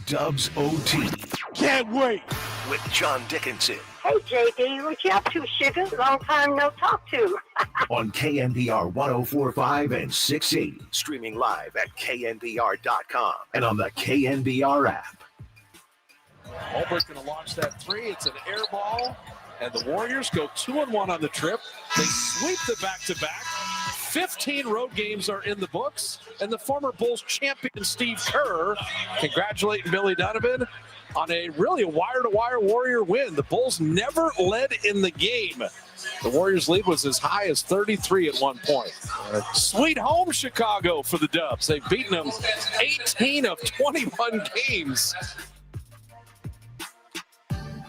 Dubs OT. Can't wait. With John Dickinson. Hey, JD, what you up to, sugar? Long time no talk to. On KNBR 104.5 and 680. Streaming live at KNBR.com and on the KNBR app. Holbert's going to launch that three. It's an air ball. And the Warriors go 2-1 on the trip. They sweep the back-to-back. 15 road games are in the books. And the former Bulls champion Steve Kerr congratulating Billy Donovan on a wire-to-wire Warrior win. The Bulls never led in the game. The Warriors' lead was as high as 33 at one point. Sweet home Chicago for the Dubs. They've beaten them 18 of 21 games.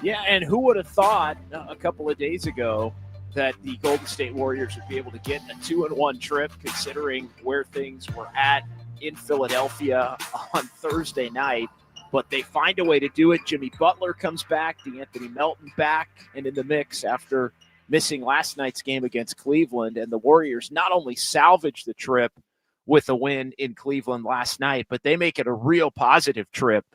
Yeah, and who would have thought a couple of days ago that the Golden State Warriors would be able to get a 2-1 trip, considering where things were at in Philadelphia on Thursday night. But they find a way to do it. Jimmy Butler comes back, DeAnthony Melton back and in the mix after missing last night's game against Cleveland. And the Warriors not only salvage the trip with a win in Cleveland last night, but they make it a real positive trip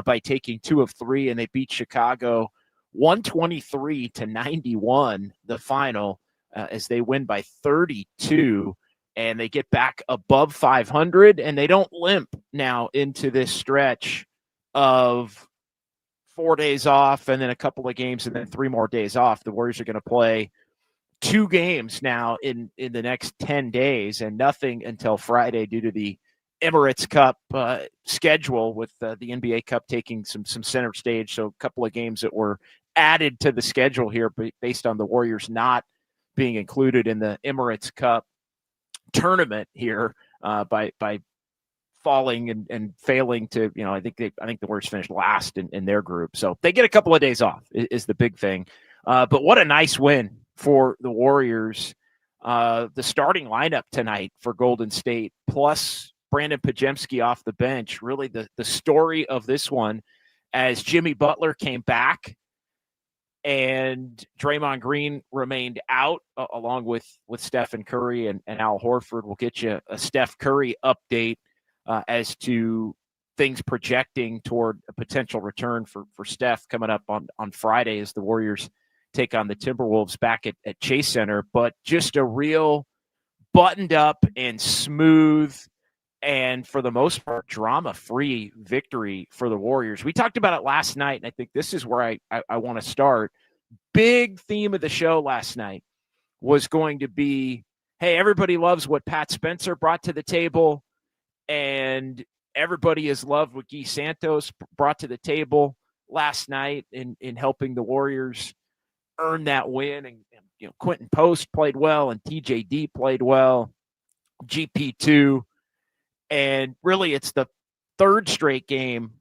by taking 2 of 3, and they beat Chicago 123-91, the final, as they win by 32, and they get back above 500, and they don't limp now into this stretch of 4 days off and then a couple of games and then 3 more days off. The Warriors are going to play 2 games now in the next 10 days and nothing until Friday due to the Emirates Cup schedule, with the NBA Cup taking some center stage. So a couple of games that were added to the schedule here based on the Warriors not being included in the Emirates Cup tournament here by falling and failing to, I think the Warriors finished last in their group. So they get a couple of days off is the big thing. But what a nice win for the Warriors. The starting lineup tonight for Golden State, plus Brandon Podziemski off the bench, really the story of this one, as Jimmy Butler came back and Draymond Green remained out, along with Stephen Curry and Al Horford. We'll get you a Steph Curry update as to things projecting toward a potential return for Steph coming up on Friday as the Warriors take on the Timberwolves back at Chase Center. But just a real buttoned up and smooth and, for the most part, drama-free victory for the Warriors. We talked about it last night, and I think this is where I want to start. Big theme of the show last night was going to be, hey, everybody loves what Pat Spencer brought to the table, and everybody has loved what Guy Santos brought to the table last night in helping the Warriors earn that win. And Quentin Post played well, and TJD played well, GP2. And really, it's the third straight game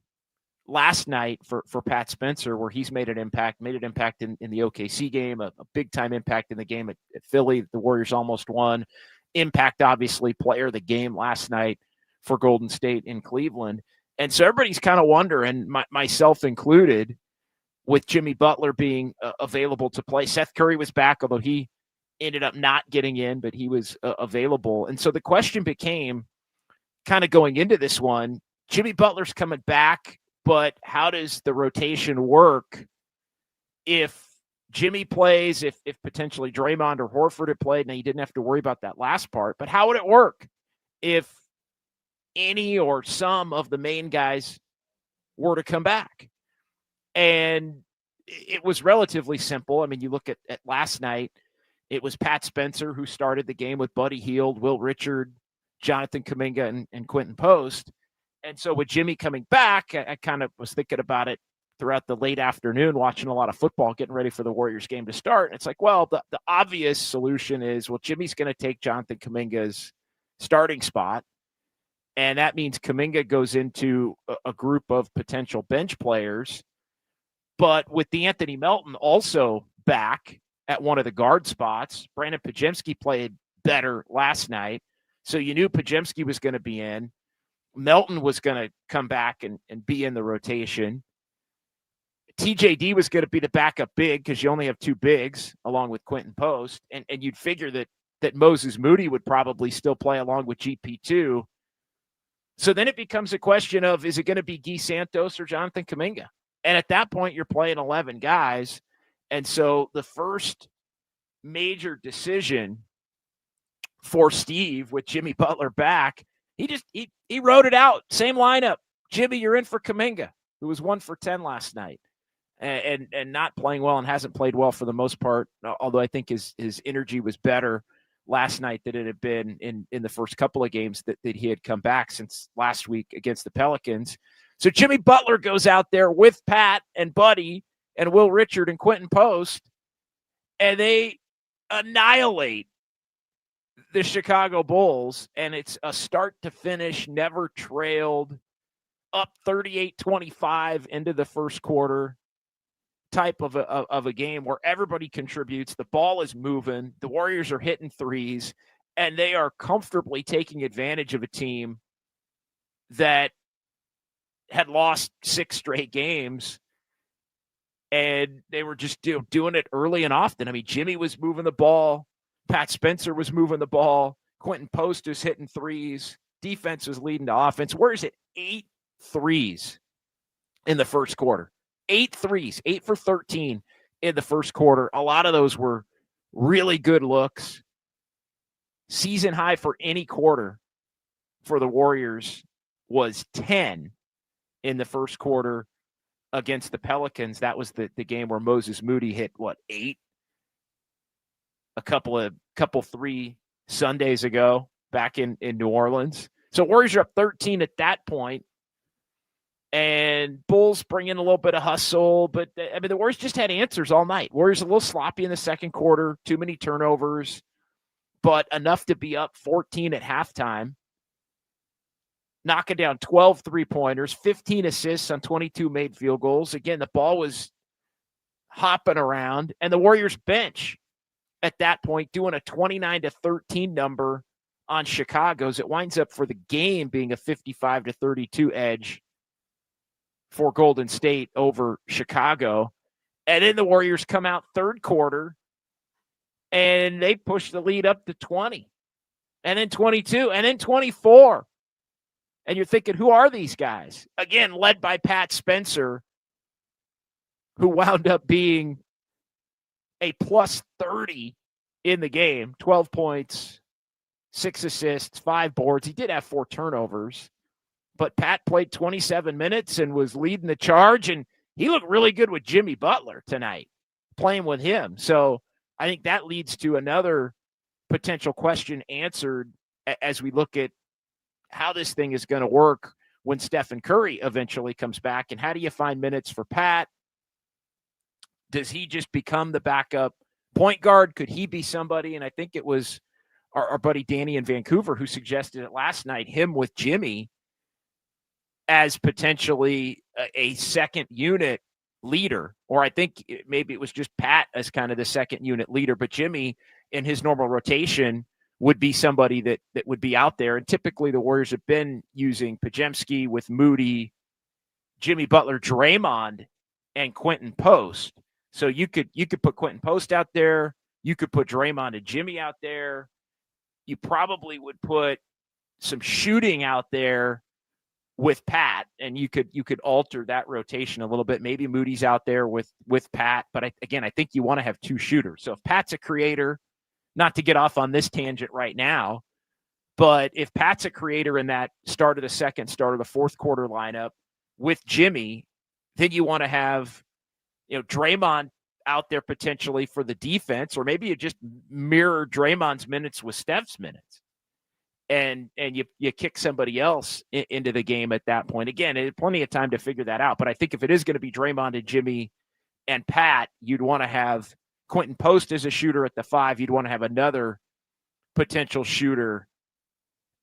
last night for Pat Spencer where he's made an impact in the OKC game, a big-time impact in the game at Philly. The Warriors almost won. Impact, obviously, player of the game last night for Golden State in Cleveland. And so everybody's kind of wondering, myself included, with Jimmy Butler being available to play. Seth Curry was back, although he ended up not getting in, but he was available. And so the question became, kind of going into this one, Jimmy Butler's coming back, but how does the rotation work if Jimmy plays, if potentially Draymond or Horford had played? Now, you didn't have to worry about that last part, but how would it work if any or some of the main guys were to come back? And it was relatively simple. I mean, you look at last night, it was Pat Spencer who started the game with Buddy Hield, Will Richard, Jonathan Kaminga, and Quentin Post. And so with Jimmy coming back, I kind of was thinking about it throughout the late afternoon, watching a lot of football, getting ready for the Warriors game to start. And it's like, well, the obvious solution is, well, Jimmy's going to take Jonathan Kaminga's starting spot. And that means Kaminga goes into a group of potential bench players. But with DeAnthony Melton also back at one of the guard spots, Brandon Podziemski played better last night. So you knew Podziemski was going to be in. Melton was going to come back and be in the rotation. TJD was going to be the backup big because you only have 2 bigs along with Quentin Post. And you'd figure that Moses Moody would probably still play along with GP2. So then it becomes a question of, is it going to be Guy Santos or Jonathan Kaminga? And at that point, you're playing 11 guys. And so the first major decision for Steve with Jimmy Butler back, he wrote it out. Same lineup. Jimmy, you're in for Kaminga, who was 1 for 10 last night and not playing well and hasn't played well for the most part, although I think his energy was better last night than it had been in the first couple of games that he had come back since last week against the Pelicans. So Jimmy Butler goes out there with Pat and Buddy and Will Richard and Quentin Post, and they annihilate the Chicago Bulls, and it's a start to finish, never trailed, up 38-25 into the first quarter type of a game where everybody contributes. The ball is moving. The Warriors are hitting threes, and they are comfortably taking advantage of a team that had lost 6 straight games, and they were just doing it early and often. I mean, Jimmy was moving the ball. Pat Spencer was moving the ball. Quentin Post was hitting threes. Defense was leading to offense. Where is it? 8 threes in the first quarter. 8 threes, 8 for 13 in the first quarter. A lot of those were really good looks. Season high for any quarter for the Warriors was 10 in the first quarter against the Pelicans. That was the game where Moses Moody hit, 8? A couple 3 Sundays ago back in New Orleans. So Warriors are up 13 at that point. And Bulls bring in a little bit of hustle, but I mean, the Warriors just had answers all night. Warriors a little sloppy in the second quarter, too many turnovers, but enough to be up 14 at halftime. Knocking down 12 three-pointers, 15 assists on 22 made field goals. Again, the ball was hopping around, and the Warriors bench at that point doing a 29-13 number on Chicago's. It winds up for the game being a 55-32 edge for Golden State over Chicago. And then the Warriors come out third quarter, and they push the lead up to 20, and then 22, and then 24. And you're thinking, who are these guys? Again, led by Pat Spencer, who wound up being a plus 30 in the game, 12 points, 6 assists, 5 boards. He did have 4 turnovers, but Pat played 27 minutes and was leading the charge, and he looked really good with Jimmy Butler tonight, playing with him. So I think that leads to another potential question answered as we look at how this thing is going to work when Stephen Curry eventually comes back. And how do you find minutes for Pat? Does he just become the backup point guard? Could he be somebody? And I think it was our buddy Danny in Vancouver who suggested it last night, him with Jimmy as potentially a second unit leader. Or I think maybe it was just Pat as kind of the second unit leader, but Jimmy in his normal rotation would be somebody that would be out there. And typically the Warriors have been using Podziemski with Moody, Jimmy Butler, Draymond, and Quentin Post. So you could put Quentin Post out there. You could put Draymond and Jimmy out there. You probably would put some shooting out there with Pat, and you could alter that rotation a little bit. Maybe Moody's out there with Pat, but I think you want to have 2 shooters. So if Pat's a creator, not to get off on this tangent right now, but if Pat's a creator in that start of the second, start of the fourth quarter lineup with Jimmy, then you want to have, Draymond out there potentially for the defense, or maybe you just mirror Draymond's minutes with Steph's minutes, and you kick somebody else into the game at that point. Again, it had plenty of time to figure that out, but I think if it is going to be Draymond and Jimmy and Pat, you'd want to have Quentin Post as a shooter at the 5. You'd want to have another potential shooter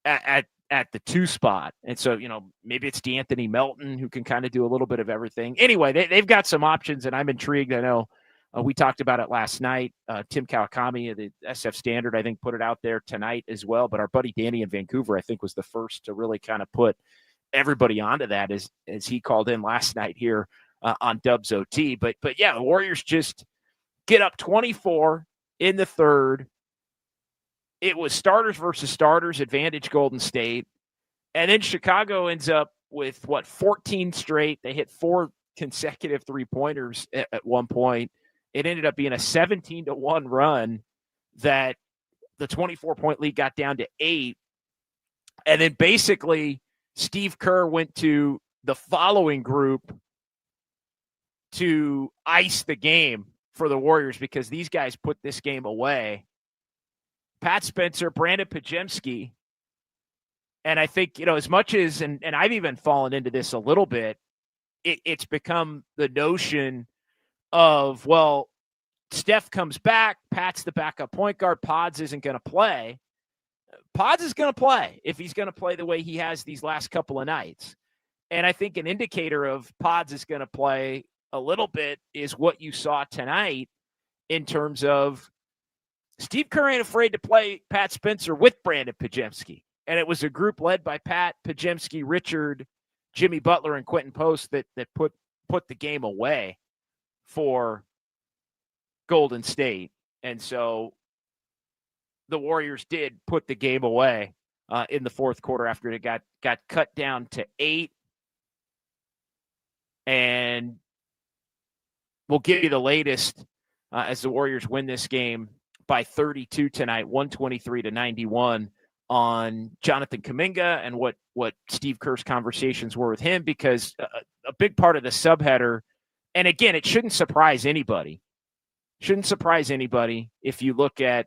at the 2 spot. And so, maybe it's DeAnthony Melton who can kind of do a little bit of everything. Anyway, they've got some options, and I'm intrigued. I know we talked about it last night. Tim Kawakami of the SF Standard, I think, put it out there tonight as well. But our buddy Danny in Vancouver, I think, was the first to really kind of put everybody onto that as he called in last night here on Dubs OT. But yeah, the Warriors just get up 24 in the third. It was starters versus starters, advantage Golden State. And then Chicago ends up with 14 straight. They hit 4 consecutive 3-pointers at one point. It ended up being a 17-1 run that the 24-point lead got down to 8. And then basically Steve Kerr went to the following group to ice the game for the Warriors because these guys put this game away. Pat Spencer, Brandon Pajemski. And I think, as much as, and I've even fallen into this a little bit, it's become the notion of, well, Steph comes back, Pat's the backup point guard, Pods isn't going to play. Pods is going to play if he's going to play the way he has these last couple of nights. And I think an indicator of Pods is going to play a little bit is what you saw tonight in terms of Steve Kerr ain't afraid to play Pat Spencer with Brandon Pajemski. And it was a group led by Pat, Pajemski, Richard, Jimmy Butler, and Quentin Post that put the game away for Golden State. And so the Warriors did put the game away in the fourth quarter after it got cut down to 8. And we'll give you the latest as the Warriors win this game by 32 tonight, 123-91 on Jonathan Kaminga and what Steve Kerr's conversations were with him, because a big part of the subheader, and again, it shouldn't surprise anybody. Shouldn't surprise anybody if you look at,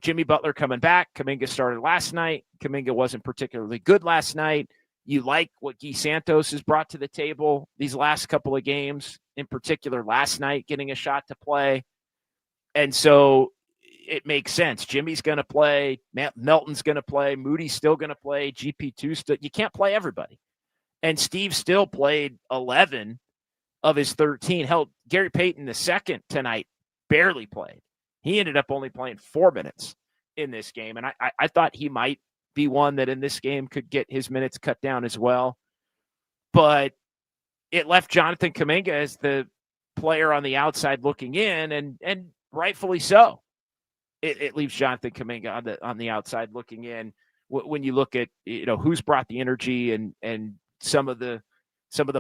Jimmy Butler coming back. Kaminga started last night. Kaminga wasn't particularly good last night. You like what Guy Santos has brought to the table these last couple of games, in particular last night, getting a shot to play. And so it makes sense. Jimmy's going to play. Melton's going to play. Moody's still going to play. GP2 still. You can't play everybody. And Steve still played 11 of his 13. Hell, Gary Payton II tonight barely played. He ended up only playing 4 minutes in this game. And I thought he might be one that in this game could get his minutes cut down as well. But it left Jonathan Kaminga as the player on the outside looking in, and rightfully so. It leaves Jonathan Kaminga on the outside looking in. When you look at who's brought the energy and some of the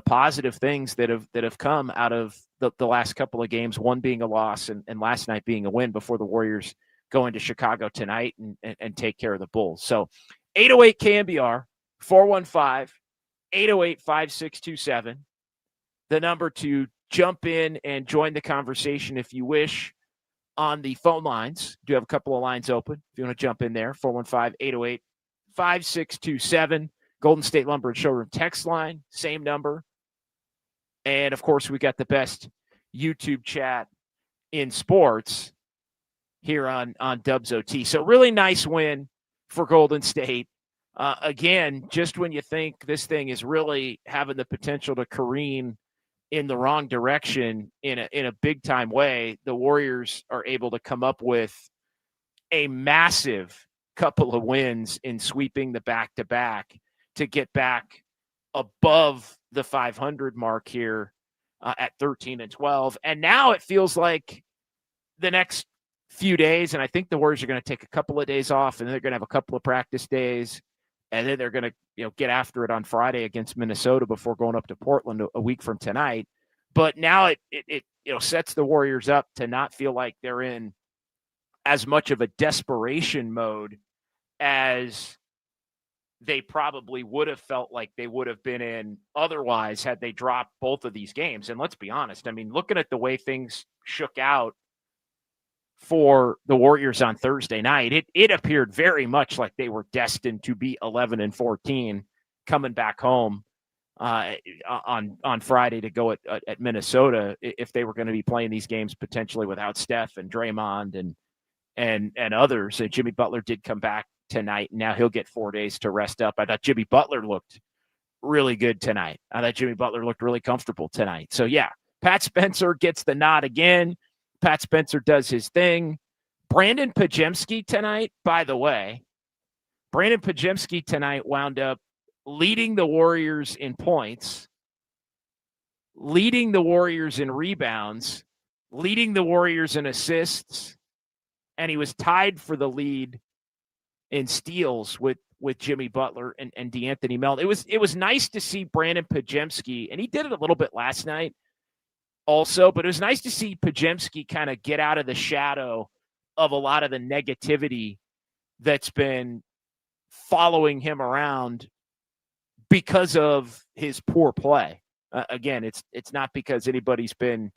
positive things that have come out of the last couple of games, one being a loss and last night being a win before the Warriors go into Chicago tonight and take care of the Bulls. So 808 KNBR, 415-808-5627, the number to jump in and join the conversation if you wish on the phone lines. Do have a couple of lines open if you want to jump in there. 415-808-5627. Golden State Lumber and Showroom text line, same number. And, of course, we got the best YouTube chat in sports here on Dubs OT. So really nice win for Golden State. Again, just when you think this thing is really having the potential to careen in the wrong direction in a big-time way, the Warriors are able to come up with a massive couple of wins in sweeping the back-to-back to get back above the 500 mark here at 13-12. And now it feels like the next few days, and I think the Warriors are going to take a couple of days off, and they're going to have a couple of practice days, and then they're going to get after it on Friday against Minnesota before going up to Portland a week from tonight. But now it sets the Warriors up to not feel like they're in as much of a desperation mode as they probably would have felt like they would have been in otherwise had they dropped both of these games. And let's be honest, I mean, looking at the way things shook out for the Warriors on Thursday night, it appeared very much like they were destined to be 11-14 coming back home on Friday to go at Minnesota if they were going to be playing these games potentially without Steph and Draymond and others. And Jimmy Butler did come back tonight. Now he'll get 4 days to rest up. I thought Jimmy Butler looked really good tonight. I thought Jimmy Butler looked really comfortable tonight. So yeah, Pat Spencer gets the nod again. Pat Spencer does his thing. Brandon Pajemski tonight, by the way, Brandon Pajemski tonight wound up leading the Warriors in points, leading the Warriors in rebounds, leading the Warriors in assists, and he was tied for the lead in steals with Jimmy Butler and DeAnthony Melton. It was nice to see Brandon Podziemski, and he did it a little bit last night also, but it was nice to see Podziemski kind of get out of the shadow of a lot of the negativity that's been following him around because of his poor play. Again, it's not because anybody's been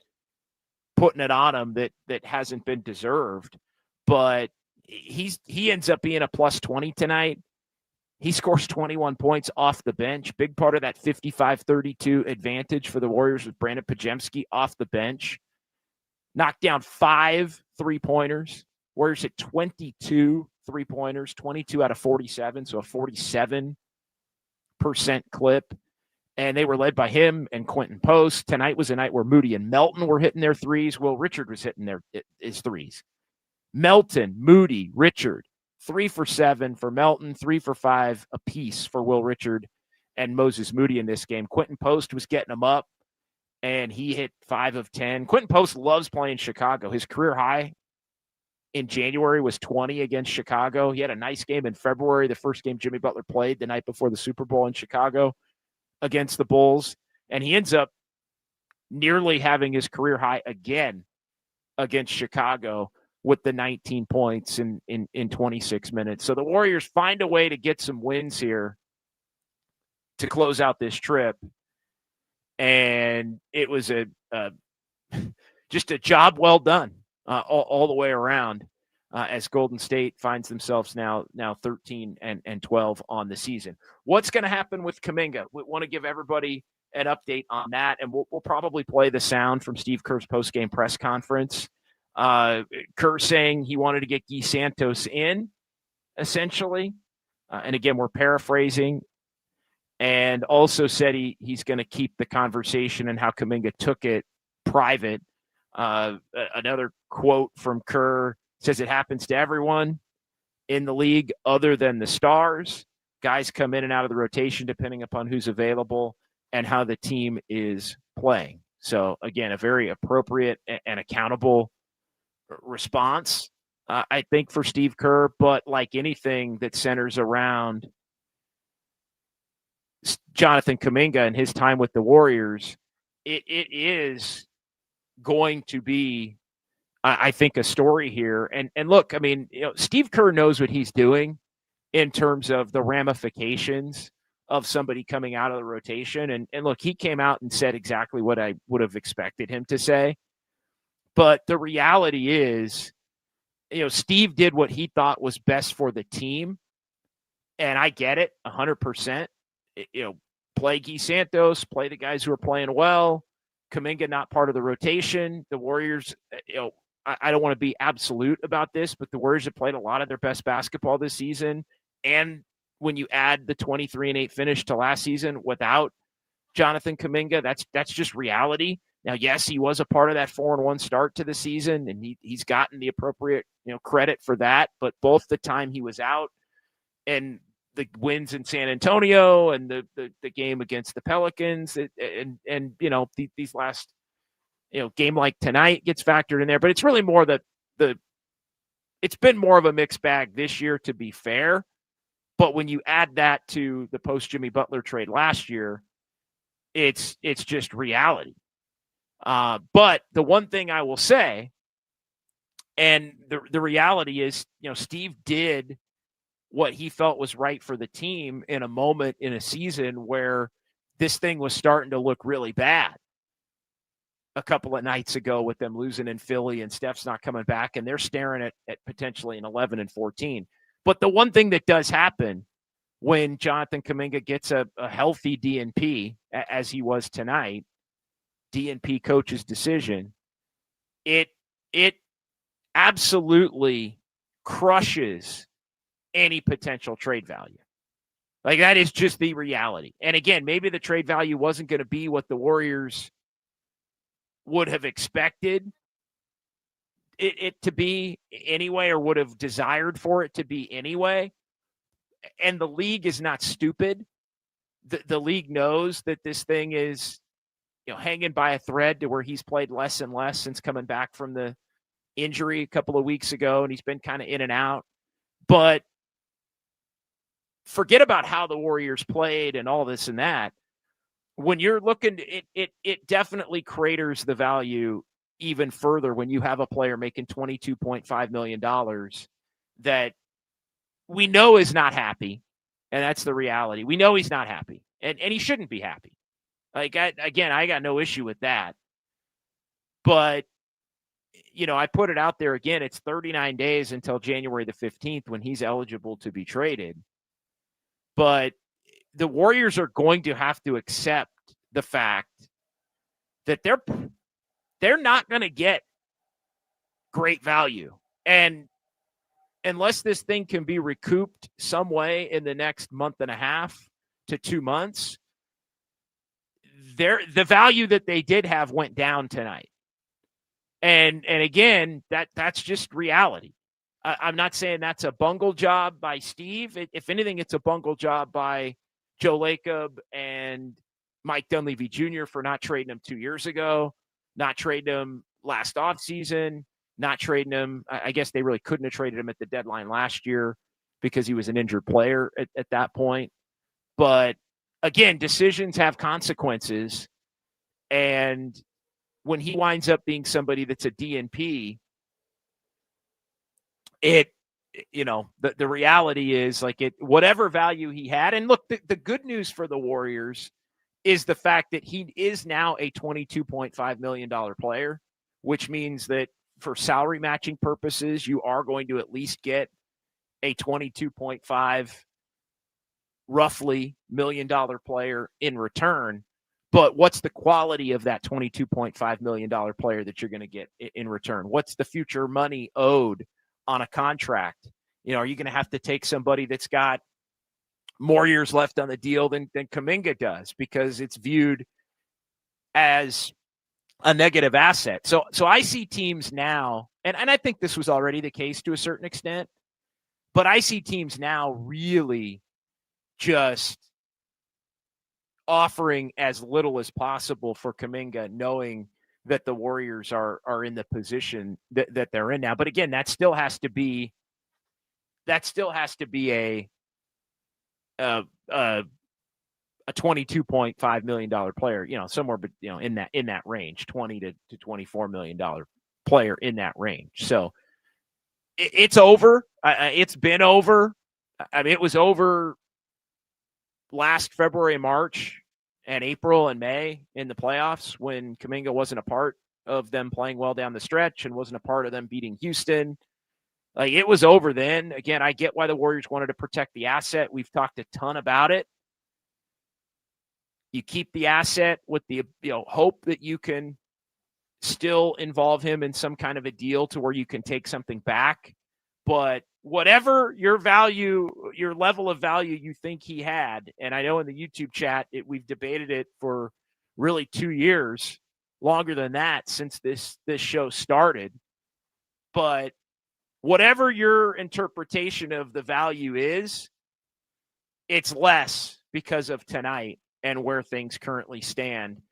putting it on him that hasn't been deserved, but he ends up being a plus 20 tonight. He scores 21 points off the bench. Big part of that 55-32 advantage for the Warriors with Brandon Podziemski off the bench. Knocked down 5 3-pointers. Warriors hit 22 3-pointers, 22 out of 47, so a 47% clip. And they were led by him and Quentin Post. Tonight was a night where Moody and Melton were hitting their threes. Will Richard was hitting his threes. Melton, Moody, Richard, 3 for 7 for Melton, 3 for 5 apiece for Will Richard and Moses Moody in this game. Quentin Post was getting them up, and he hit 5 of 10. Quentin Post loves playing Chicago. His career high in January was 20 against Chicago. He had a nice game in February, the first game Jimmy Butler played the night before the Super Bowl in Chicago against the Bulls, and he ends up nearly having his career high again against Chicago with the 19 points in 26 minutes. So the Warriors find a way to get some wins here to close out this trip, and it was just a job well done all the way around as Golden State finds themselves now 13 and 12 on the season. What's going to happen with Kaminga? We want to give everybody an update on that, and we'll probably play the sound from Steve Kerr's post-game press conference. Kerr saying he wanted to get Guy Santos in, essentially. And again, we're paraphrasing. And also said he's going to keep the conversation and how Kaminga took it private. Another quote from Kerr says it happens to everyone in the league other than the stars. Guys come in and out of the rotation depending upon who's available and how the team is playing. So, again, a very appropriate and accountable response, I think, for Steve Kerr. But like anything that centers around Jonathan Kaminga and his time with the Warriors, it is going to be, I think, a story here. And look, I mean, Steve Kerr knows what he's doing in terms of the ramifications of somebody coming out of the rotation. And look, he came out and said exactly what I would have expected him to say. But the reality is, Steve did what he thought was best for the team. And I get it 100%. Play Guy Santos, play the guys who are playing well. Kaminga not part of the rotation. The Warriors, I don't want to be absolute about this, but the Warriors have played a lot of their best basketball this season. And when you add the 23-8 finish to last season without Jonathan Kaminga, that's just reality. Now, yes, he was a part of that 4-1 start to the season, and he's gotten the appropriate credit for that. But both the time he was out and the wins in San Antonio and the game against the Pelicans and these last game like tonight gets factored in there. But it's really more it's been more of a mixed bag this year, to be fair. But when you add that to the post Jimmy Butler trade last year, it's just reality. But the one thing I will say, and the reality is, Steve did what he felt was right for the team in a moment in a season where this thing was starting to look really bad. A couple of nights ago with them losing in Philly and Steph's not coming back, and they're staring at potentially an 11-14. But the one thing that does happen when Jonathan Kaminga gets a healthy DNP, as he was tonight, DNP coach's decision, it absolutely crushes any potential trade value. Like, that is just the reality. And again, maybe the trade value wasn't going to be what the Warriors would have expected it to be anyway, or would have desired for it to be anyway. And the league is not stupid. The league knows that this thing is, hanging by a thread to where he's played less and less since coming back from the injury a couple of weeks ago, and he's been kind of in and out. But forget about how the Warriors played and all this and that. When you're looking, it definitely craters the value even further when you have a player making $22.5 million that we know is not happy. And that's the reality. We know he's not happy, and he shouldn't be happy. Like, I got no issue with that. But, I put it out there again. It's 39 days until January the 15th when he's eligible to be traded. But the Warriors are going to have to accept the fact that they're not going to get great value. And unless this thing can be recouped some way in the next month and a half to 2 months, the value that they did have went down tonight. And again, that's just reality. I'm not saying that's a bungle job by Steve. If anything, it's a bungle job by Joe Lacob and Mike Dunleavy Jr. for not trading him 2 years ago, not trading him last offseason, not trading him. I guess they really couldn't have traded him at the deadline last year because he was an injured player at that point. But again, decisions have consequences. And when he winds up being somebody that's a DNP, the reality is whatever value he had. And look, the good news for the Warriors is the fact that he is now a $22.5 million player, which means that for salary matching purposes, you are going to at least get a 22.5 roughly $1 million player in return. But what's the quality of that $22.5 million player that you're going to get in return? What's the future money owed on a contract? Are you going to have to take somebody that's got more years left on the deal than Kaminga does because it's viewed as a negative asset? So I see teams now, and I think this was already the case to a certain extent, but I see teams now really just offering as little as possible for Kaminga, knowing that the Warriors are in the position that they're in now. But again, that still has to be a $22.5 million player, somewhere, but in that range, $20 to $24 million player in that range. So it's over. It's been over. I mean, it was over last February, March, and April and May in the playoffs when Kaminga wasn't a part of them playing well down the stretch and wasn't a part of them beating Houston. It was over then. Again, I get why the Warriors wanted to protect the asset. We've talked a ton about it. You keep the asset with the hope that you can still involve him in some kind of a deal to where you can take something back. But whatever your level of value you think he had, and I know in the YouTube chat we've debated it for really 2 years, longer than that since this show started. But whatever your interpretation of the value is, it's less because of tonight and where things currently stand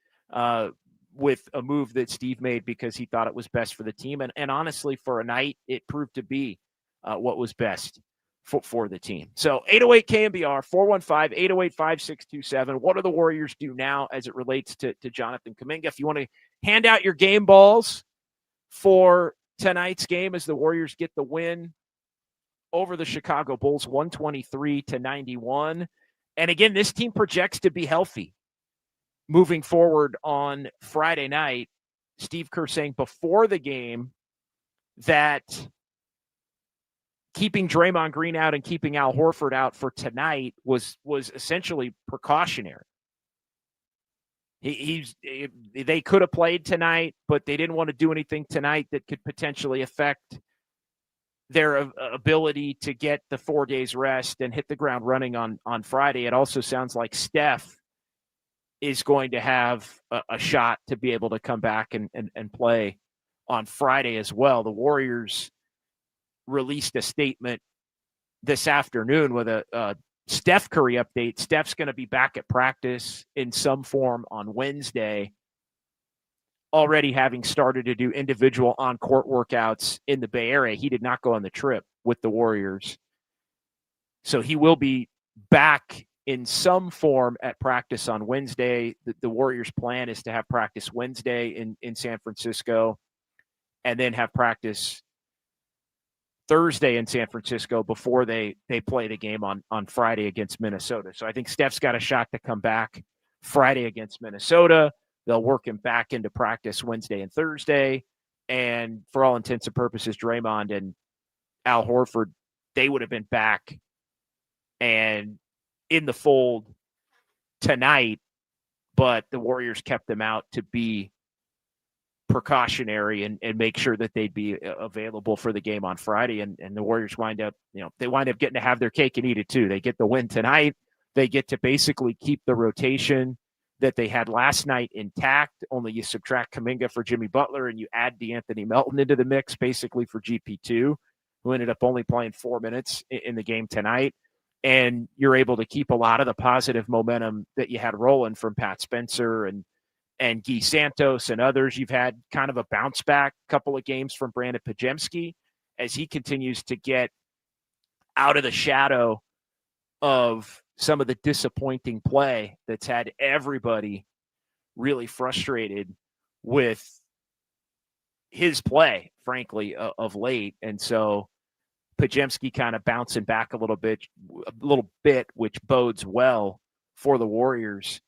with a move that Steve made because he thought it was best for the team. And honestly, for a night, it proved to be what was best for the team. So 808 KNBR, 415-808-5627. What do the Warriors do now as it relates to Jonathan Kaminga? If you want to hand out your game balls for tonight's game as the Warriors get the win over the Chicago Bulls, 123-91. And again, this team projects to be healthy moving forward on Friday night. Steve Kerr saying before the game that keeping Draymond Green out and keeping Al Horford out for tonight was essentially precautionary. They could have played tonight, but they didn't want to do anything tonight that could potentially affect their ability to get the 4 days rest and hit the ground running on Friday. It also sounds like Steph is going to have a shot to be able to come back and play on Friday as well. The Warriors released a statement this afternoon with a Steph Curry update. Steph's going to be back at practice in some form on Wednesday, already having started to do individual on-court workouts in the Bay Area. He did not go on the trip with the Warriors. So he will be back in some form at practice on Wednesday. The Warriors' plan is to have practice Wednesday in San Francisco and then have practice Thursday in San Francisco before they play the game on Friday against Minnesota. So I think Steph's got a shot to come back Friday against Minnesota. They'll work him back into practice Wednesday and Thursday. And for all intents and purposes, Draymond and Al Horford, they would have been back and in the fold tonight, but the Warriors kept them out to be precautionary and make sure that they'd be available for the game on Friday. And the Warriors wind up getting to have their cake and eat it too. They get the win tonight. They get to basically keep the rotation that they had last night intact, only you subtract Kaminga for Jimmy Butler and you add DeAnthony Melton into the mix basically for GP2, who ended up only playing 4 minutes in the game tonight. And you're able to keep a lot of the positive momentum that you had rolling from Pat Spencer and Guy Santos and others. You've had kind of a bounce back couple of games from Brandon Pajemski as he continues to get out of the shadow of some of the disappointing play that's had everybody really frustrated with his play, frankly, of late. And so Pajemski kind of bouncing back a little bit, which bodes well for the Warriors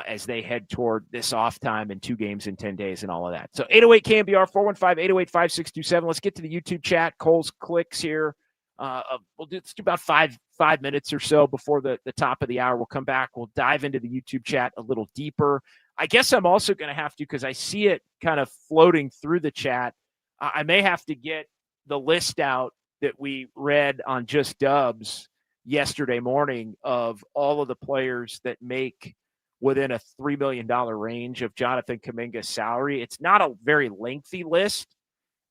as they head toward this off time and 2 games in 10 days and all of that. So 808 KNBR 415-808-5627. Let's get to the YouTube chat. Cole's clicks here. Let's do about five minutes or so before the top of the hour. We'll come back. We'll dive into the YouTube chat a little deeper. I guess I'm also going to have to, because I see it kind of floating through the chat, I may have to get the list out that we read on Just Dubs yesterday morning of all of the players that make within a $3 million range of Jonathan Kaminga's salary. It's not a very lengthy list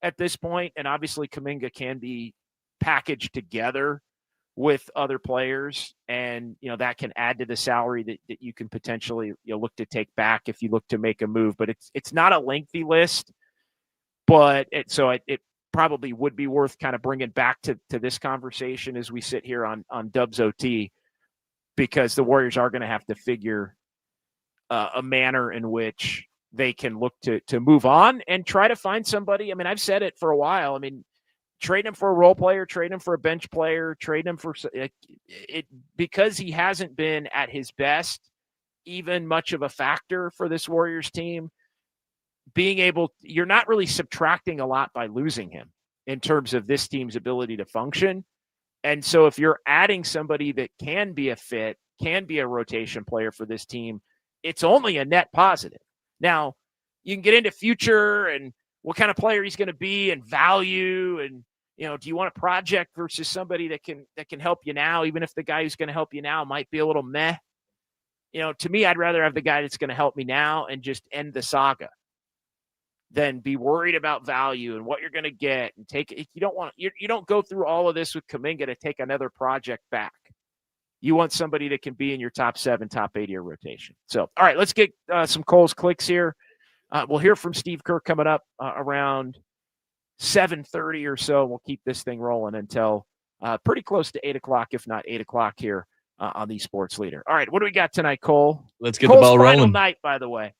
at this point, and obviously Kaminga can be packaged together with other players, and that can add to the salary that you can potentially look to take back if you look to make a move. But it's not a lengthy list, but it probably would be worth kind of bringing back to this conversation as we sit here on Dubs OT, because the Warriors are going to have to figure a manner in which they can look to move on and try to find somebody. I mean, I've said it for a while. I mean, trade him for a role player, trade him for a bench player, trade him for it, because he hasn't been at his best, even much of a factor for this Warriors team. You're not really subtracting a lot by losing him in terms of this team's ability to function. And so if you're adding somebody that can be a fit, can be a rotation player for this team, it's only a net positive. Now, you can get into future and what kind of player he's going to be and value, and do you want a project versus somebody that can help you now, even if the guy who's going to help you now might be a little meh. To me, I'd rather have the guy that's going to help me now and just end the saga than be worried about value and what you're going to get and take it. You don't go through all of this with Kaminga to take another project back. You want somebody that can be in your top 7, top 8 year rotation. So, all right, let's get some Cole's clicks here. We'll hear from Steve Kerr coming up around 7:30 or so. We'll keep this thing rolling until pretty close to 8 o'clock, if not 8 o'clock here on the Sports Leader. All right, what do we got tonight, Cole? Let's get the ball rolling. Final night, by the way.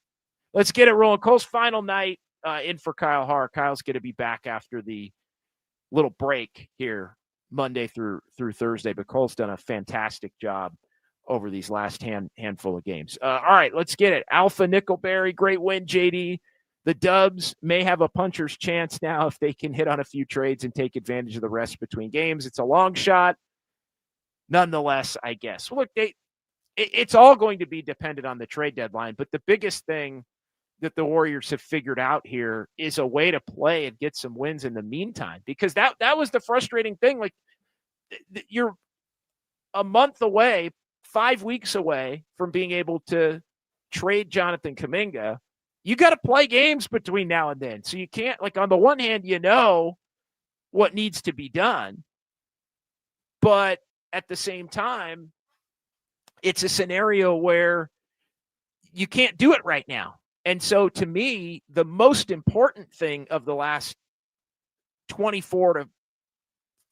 Let's get it rolling. Cole's final night in for Kyle Haar. Kyle's going to be back after the little break here Monday through Thursday, but Cole's done a fantastic job over these last handful of games. All right, let's get it. Alpha Nickelberry, great win, JD. The Dubs may have a puncher's chance now if they can hit on a few trades and take advantage of the rest between games. It's a long shot. Nonetheless, I guess. Well, look, it's all going to be dependent on the trade deadline, but the biggest thing that the Warriors have figured out here is a way to play and get some wins in the meantime, because that was the frustrating thing. Like, you're a month away, 5 weeks away from being able to trade Jonathan Kaminga. You got to play games between now and then. So you can't, like, on the one hand, what needs to be done, but at the same time, it's a scenario where you can't do it right now. And so to me, the most important thing of the last 24 to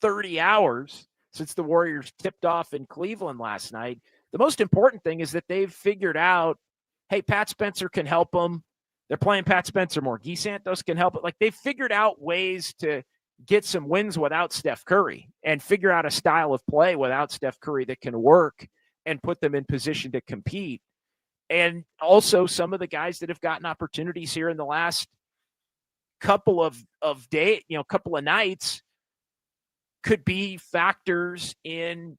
30 hours since the Warriors tipped off in Cleveland last night. The most important thing is that they've figured out, hey, Pat Spencer can help them. They're playing Pat Spencer more. Guy Santos can help it. Like, they've figured out ways to get some wins without Steph Curry and figure out a style of play without Steph Curry that can work and put them in position to compete. And also some of the guys that have gotten opportunities here in the last couple of days, couple of nights, could be factors in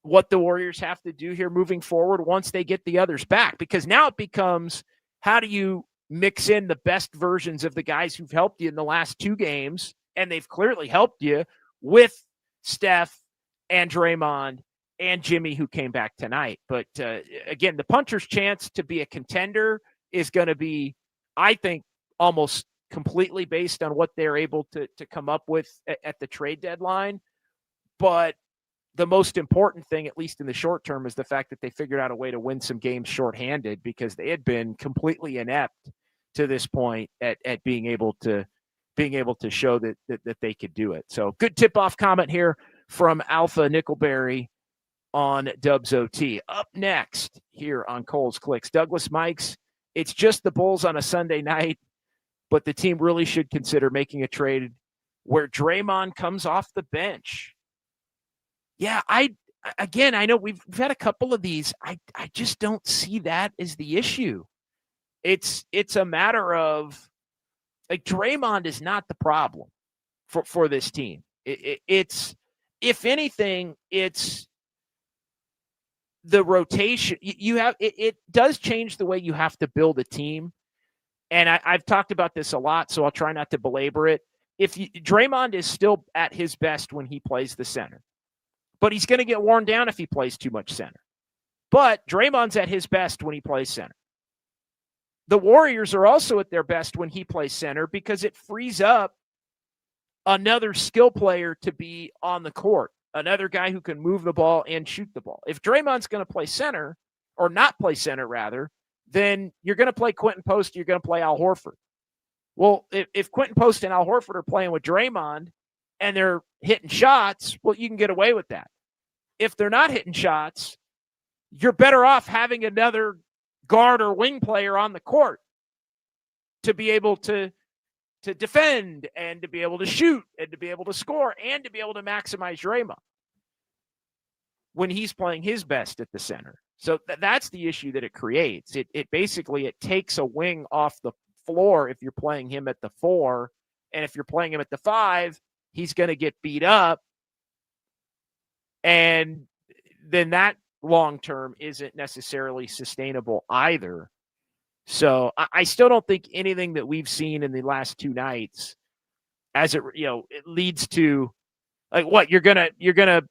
what the Warriors have to do here moving forward once they get the others back. Because now it becomes, how do you mix in the best versions of the guys who've helped you in the last 2 games, and they've clearly helped you, with Steph and Draymond and Jimmy, who came back tonight. But again, the puncher's chance to be a contender is going to be, I think, almost completely based on what they're able to come up with at the trade deadline. But the most important thing, at least in the short term, is the fact that they figured out a way to win some games shorthanded, because they had been completely inept to this point at being able to show that they could do it. So good tip-off comment here from Alpha Nickelberry on Dubs OT. Up next here on Cole's Clicks, Douglas Mikes. It's just the Bulls on a Sunday night, but the team really should consider making a trade where Draymond comes off the bench. Yeah, I know we've had a couple of these. I just don't see that as the issue. It's a matter of, like, Draymond is not the problem for this team. It's, if anything, it's the rotation. You have it does change the way you have to build a team. And I've talked about this a lot, so I'll try not to belabor it. Draymond is still at his best when he plays the center, but he's going to get worn down if he plays too much center. But Draymond's at his best when he plays center. The Warriors are also at their best when he plays center, because it frees up another skill player to be on the court, another guy who can move the ball and shoot the ball. If Draymond's going to play center, or not play center rather, then you're going to play Quentin Post, you're going to play Al Horford. Well, if Quentin Post and Al Horford are playing with Draymond and they're hitting shots, well, you can get away with that. If they're not hitting shots, you're better off having another guard or wing player on the court to be able to defend and to be able to shoot and to be able to score and to be able to maximize Draymond when he's playing his best at the center. So that's the issue that it creates. It basically takes a wing off the floor if you're playing him at the 4, and if you're playing him at the 5, he's going to get beat up, and then that long-term isn't necessarily sustainable either. So I still don't think anything that we've seen in the last 2 nights, as it leads to, like, what, you're gonna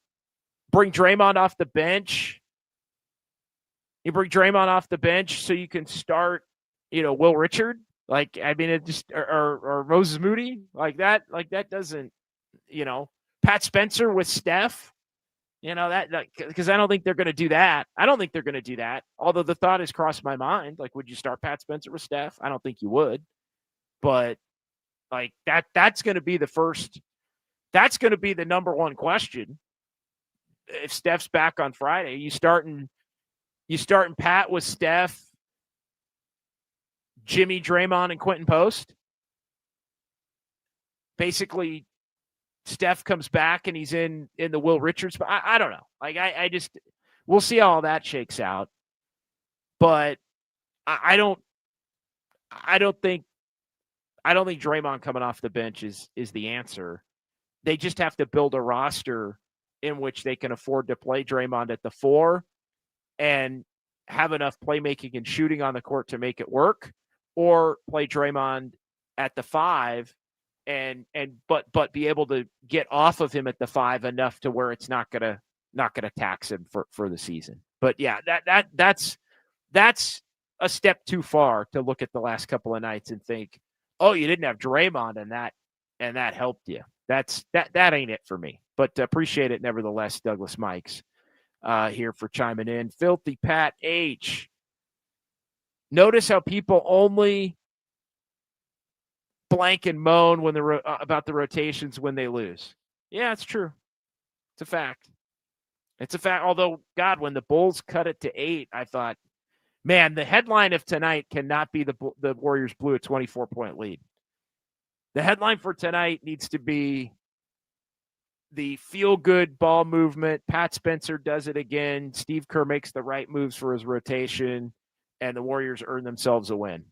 bring Draymond off the bench. You bring Draymond off the bench so you can start, Will Richard. Like, I mean, it just, or Moses Moody, like that doesn't, Pat Spencer with Steph. Because I don't think they're going to do that. I don't think they're going to do that. Although the thought has crossed my mind, like, would you start Pat Spencer with Steph? I don't think you would. But, like, that's going to be that's going to be the number one question. If Steph's back on Friday, you starting Pat with Steph, Jimmy, Draymond, and Quentin Post? Basically, Steph comes back and he's in the Will Richards. But I don't know. Like, I just, we'll see how all that shakes out. But I don't think Draymond coming off the bench is the answer. They just have to build a roster in which they can afford to play Draymond at the 4 and have enough playmaking and shooting on the court to make it work, or play Draymond at the 5 but be able to get off of him at the 5 enough to where it's not gonna tax him for the season. But yeah, that's a step too far to look at the last couple of nights and think, oh, you didn't have Draymond and that helped you. That ain't it for me. But appreciate it nevertheless, Douglas Mikes, here for chiming in. Filthy Pat H. Notice how people only blank and moan when about the rotations when they lose. Yeah, it's true. a fact. It's a fact. Although, God, when the Bulls cut it to 8, I thought, man, the headline of tonight cannot be the Warriors blew a 24-point lead. The headline for tonight needs to be the feel-good ball movement. Pat Spencer does it again. Steve Kerr makes the right moves for his rotation, and the Warriors earn themselves a win.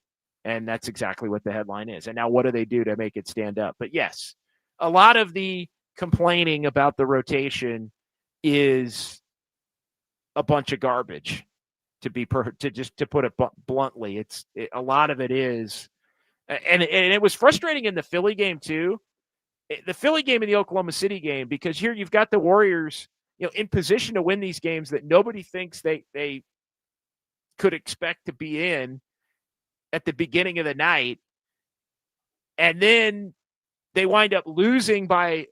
And that's exactly what the headline is. And now what do they do to make it stand up? But yes, a lot of the complaining about the rotation is a bunch of garbage, to put it bluntly. A lot of it is, and it was frustrating in the Philly game too. The Philly game and the Oklahoma City game, because here you've got the Warriors, in position to win these games that nobody thinks they could expect to be in at the beginning of the night. And then they wind up losing by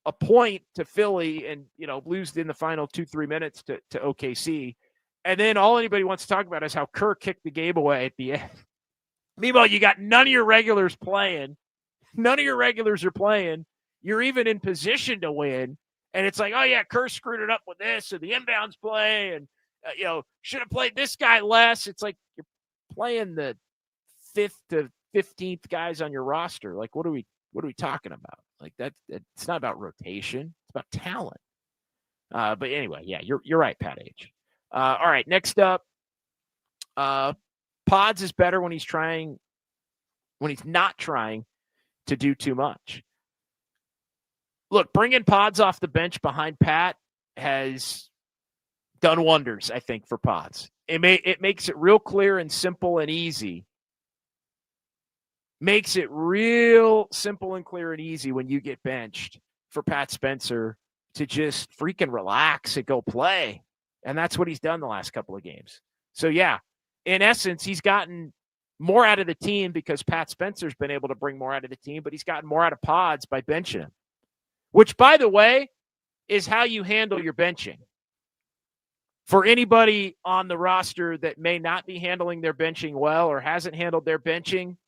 a point to Philly and, lose in the final 2-3 minutes to OKC. And then all anybody wants to talk about is how Kerr kicked the game away at the end. Meanwhile, you got none of your regulars playing. None of your regulars are playing. You're even in position to win. And it's like, oh, yeah, Kerr screwed it up with this and the inbounds play and, should have played this guy less. It's like you're playing the 5th to 15th guys on your roster. Like, what are we talking about? Like that, it's not about rotation. It's about talent. But anyway, yeah, you're right, Pat H. All right, next up, Pods is better when he's not trying to do too much. Look, bringing Pods off the bench behind Pat has done wonders, I think, for Pods. It makes it real clear and simple and easy. Makes it real simple and clear and easy when you get benched for Pat Spencer to just freaking relax and go play. And that's what he's done the last couple of games. So, yeah, in essence, he's gotten more out of the team because Pat Spencer's been able to bring more out of the team, but he's gotten more out of Pods by benching him, which, by the way, is how you handle your benching. For anybody on the roster that may not be handling their benching well or hasn't handled their benching,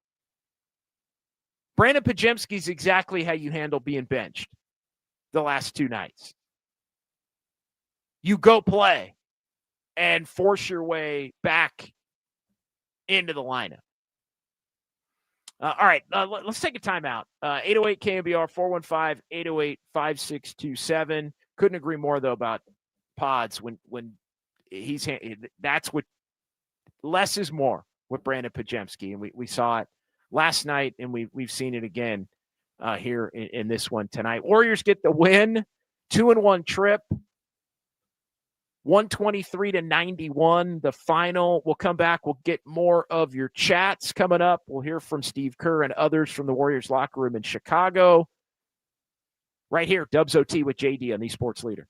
Brandon Podziemski is exactly how you handle being benched the last 2 nights. You go play and force your way back into the lineup. All right, let's take a timeout. 808 KNBR 415-808-5627. Couldn't agree more, though, about Pods when that's what less is more with Brandon Podziemski, and we saw it last night, and we've seen it again here in this one tonight. Warriors get the win, 2-1 trip, 123-91. The final. We'll come back. We'll get more of your chats coming up. We'll hear from Steve Kerr and others from the Warriors locker room in Chicago. Right here, Dubs OT with JD on the Sports Leader.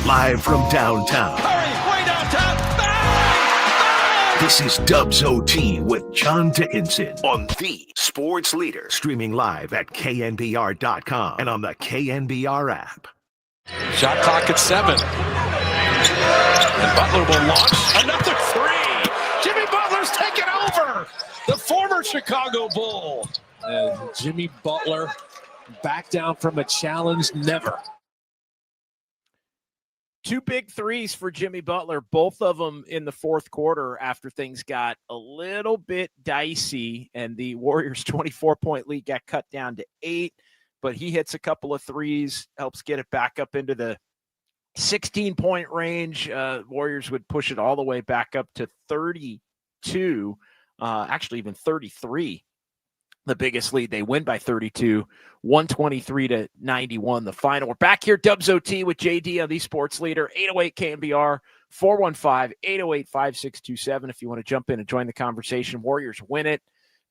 Live from downtown. Curry, way downtown. Bang! This is Dubs OT with John Dickinson on the Sports Leader. Streaming live at KNBR.com and on the KNBR app. Shot clock at 7. And Butler will launch another 3. Jimmy Butler's taken over. The former Chicago Bull. And Jimmy Butler back down from a challenge, never. 2 big threes for Jimmy Butler, both of them in the fourth quarter after things got a little bit dicey and the Warriors' 24-point lead got cut down to 8. But he hits a couple of threes, helps get it back up into the 16-point range. Warriors would push it all the way back up to 32, actually even 33. The biggest lead. They win by 32, 123-91, the final. We're back here, Dubs OT with JD on the Sports Leader, 808 KNBR, 415-808-5627. If you want to jump in and join the conversation, Warriors win it.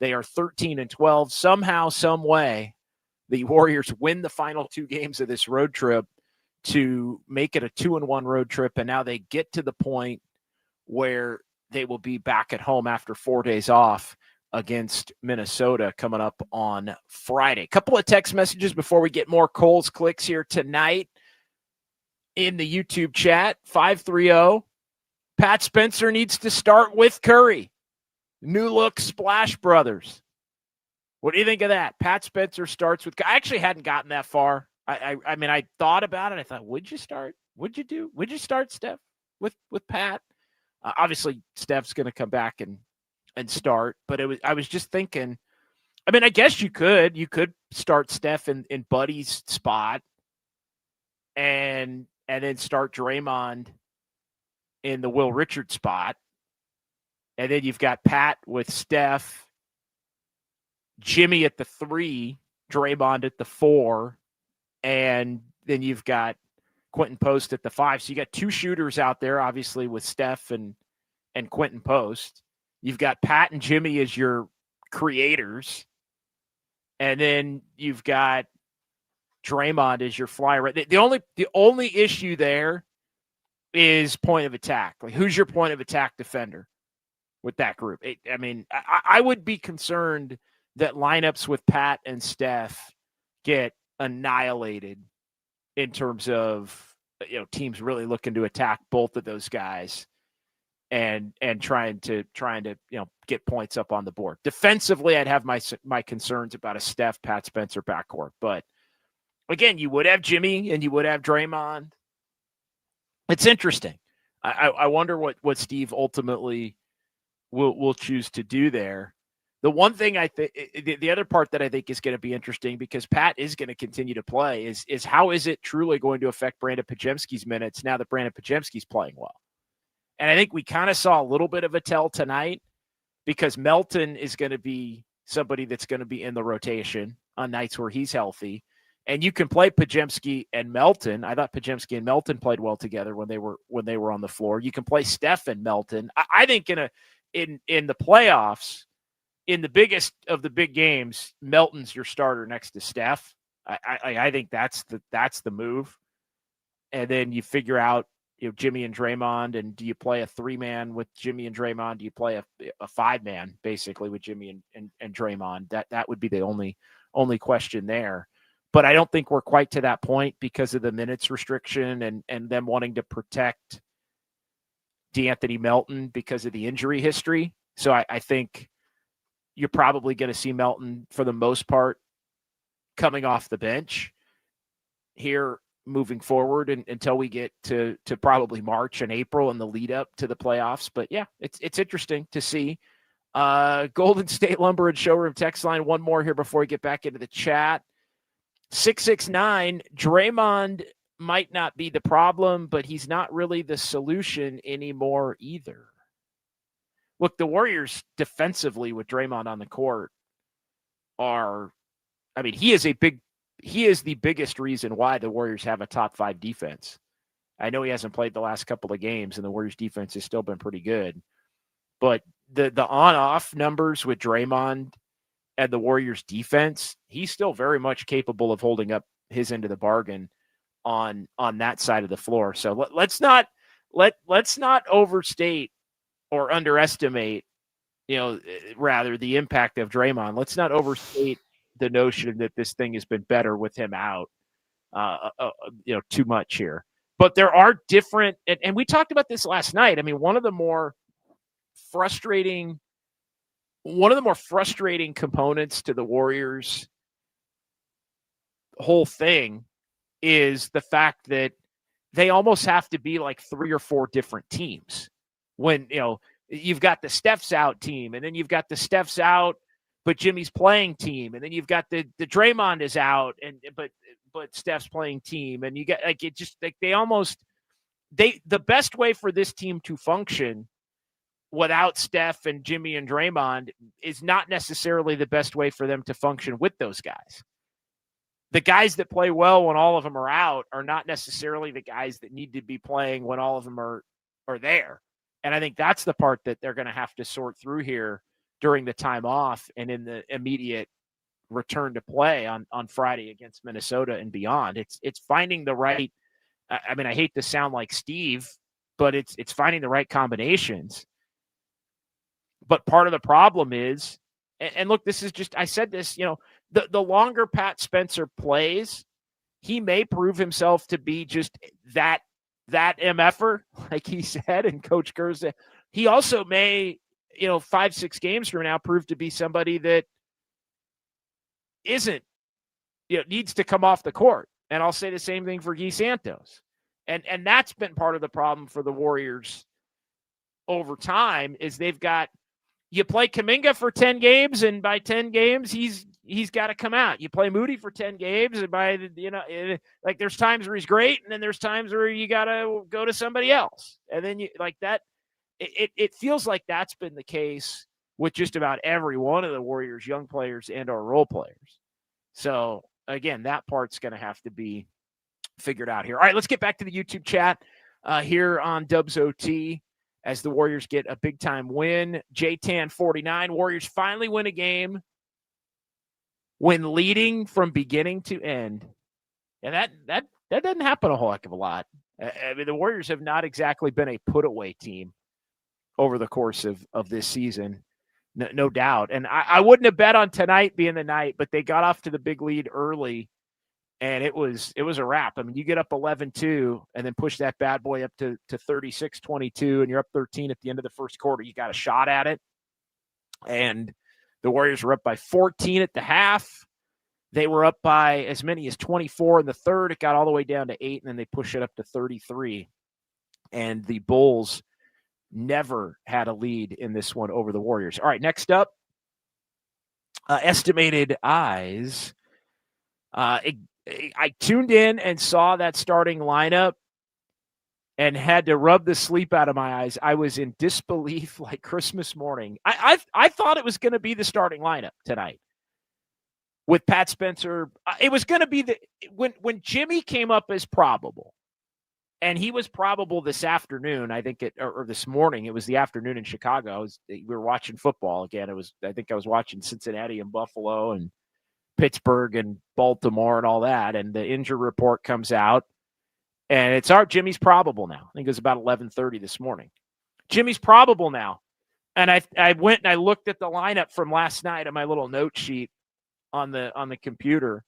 They are 13-12. Somehow, some way, the Warriors win the final 2 games of this road trip to make it a 2-1 road trip, and now they get to the point where they will be back at home after 4 days off against Minnesota coming up on Friday. Couple of text messages before we get more Cole's clicks here tonight in the YouTube chat. 530, Pat Spencer needs to start with Curry. New look Splash Brothers. What do you think of that? Pat Spencer starts with, I actually hadn't gotten that far. I mean, I thought about it. I thought, would you start? Would you start Steph with Pat? Obviously, Steph's going to come back and start, but I was just thinking, I mean, I guess you could start Steph in Buddy's spot and then start Draymond in the Will Richards spot. And then you've got Pat with Steph, Jimmy at the 3, Draymond at the 4, and then you've got Quentin Post at the 5. So you got 2 shooters out there, obviously, with Steph and Quentin Post. You've got Pat and Jimmy as your creators. And then you've got Draymond as your flyer. The only issue there is point of attack. Like, who's your point of attack defender with that group? I mean, I would be concerned that lineups with Pat and Steph get annihilated in terms of, teams really looking to attack both of those guys and trying to get points up on the board. Defensively, I'd have my concerns about a Steph, Pat Spencer backcourt. But again, you would have Jimmy and you would have Draymond. It's interesting. I wonder what Steve ultimately will choose to do there. The one thing I think, the other part that I think is going to be interesting, because Pat is going to continue to play, is how is it truly going to affect Brandon Podziemski's minutes now that Brandon Podziemski's playing well? And I think we kind of saw a little bit of a tell tonight, because Melton is going to be somebody that's going to be in the rotation on nights where he's healthy. And you can play Podziemski and Melton. I thought Podziemski and Melton played well together when they were on the floor. You can play Steph and Melton. I think in the playoffs, in the biggest of the big games, Melton's your starter next to Steph. I think that's the move. And then you figure out, Jimmy and Draymond, and do you play a 3-man with Jimmy and Draymond? Do you play a 5-man basically with Jimmy and Draymond? That would be the only question there. But I don't think we're quite to that point because of the minutes restriction and them wanting to protect DeAnthony Melton because of the injury history. So I think you're probably going to see Melton for the most part coming off the bench here moving forward until we get to probably March and April and the lead up to the playoffs. But yeah, it's interesting to see. Golden State Lumber and Showroom text line. One more here before we get back into the chat. 669, Draymond might not be the problem, but he's not really the solution anymore either. Look, the Warriors defensively with Draymond on the court he is the biggest reason why the Warriors have a top 5 defense. I know he hasn't played the last couple of games, and the Warriors defense has still been pretty good. But the on-off numbers with Draymond and the Warriors defense, he's still very much capable of holding up his end of the bargain on that side of the floor. So let's not overstate or underestimate, rather the impact of Draymond. Let's not overstate the notion that this thing has been better with him out, too much here. But there are different, and we talked about this last night. I mean, one of the more frustrating components to the Warriors' whole thing is the fact that they almost have to be like 3 or 4 different teams. When, you've got the Steph's out team, and then you've got the Steph's out, but Jimmy's playing team, and then you've got the Draymond is out, but Steph's playing team, and you get like it just like the best way for this team to function without Steph and Jimmy and Draymond is not necessarily the best way for them to function with those guys. The guys that play well when all of them are out are not necessarily the guys that need to be playing when all of them are there. And I think that's the part that they're going to have to sort through here during the time off and in the immediate return to play on Friday against Minnesota and beyond. It's finding the right, I mean, I hate to sound like Steve, but it's finding the right combinations. But part of the problem is, and look, this is just, I said this, the longer Pat Spencer plays, he may prove himself to be just that MFer, like he said, and Coach Kerr said. He also may, 5-6 games from now, prove to be somebody that isn't, needs to come off the court. And I'll say the same thing for Guy Santos. And that's been part of the problem for the Warriors over time is they've got, you play Kaminga for 10 games, and by 10 games, he's got to come out. You play Moody for 10 games, and by, like there's times where he's great, and then there's times where you got to go to somebody else. And then you like that. It feels like that's been the case with just about every one of the Warriors, young players and or role players. So again, that part's going to have to be figured out here. All right, let's get back to the YouTube chat here on Dubs OT. As the Warriors get a big-time win. JTan49, Warriors finally win a game when leading from beginning to end. And that doesn't happen a whole heck of a lot. I mean, the Warriors have not exactly been a put-away team over the course of this season, no doubt. And I wouldn't have bet on tonight being the night, but they got off to the big lead early. And it was a wrap. I mean, you get up 11-2 and then push that bad boy up to 36-22, and you're up 13 at the end of the first quarter. You got a shot at it. And the Warriors were up by 14 at the half. They were up by as many as 24 in the third. It got all the way down to 8, and then they push it up to 33. And the Bulls never had a lead in this one over the Warriors. All right, next up, estimated eyes. I tuned in and saw that starting lineup and had to rub the sleep out of my eyes. I was in disbelief like Christmas morning. I thought it was going to be the starting lineup tonight with Pat Spencer. It was going to be when Jimmy came up as probable, and he was probable this afternoon. I think or this morning. It was the afternoon in Chicago. We were watching football again. I think I was watching Cincinnati and Buffalo and Pittsburgh and Baltimore and all that. And the injury report comes out, and it's Jimmy's probable now. I think it was about 11:30 this morning. Jimmy's probable now. And I went and I looked at the lineup from last night on my little note sheet on the computer.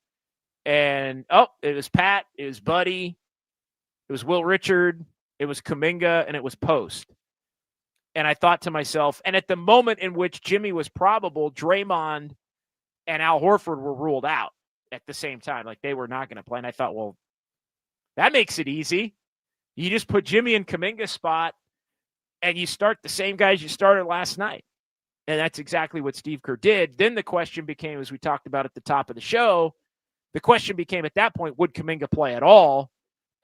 And it was Pat, it was Buddy, it was Will Richard, it was Kaminga, and it was Post. And I thought to myself, and at the moment in which Jimmy was probable, Draymond and Al Horford were ruled out at the same time. Like they were not going to play. And I thought, well, that makes it easy. You just put Jimmy in Kaminga's spot and you start the same guys you started last night. And that's exactly what Steve Kerr did. Then the question became, as we talked about at the top of the show, the question became at that point, would Kaminga play at all?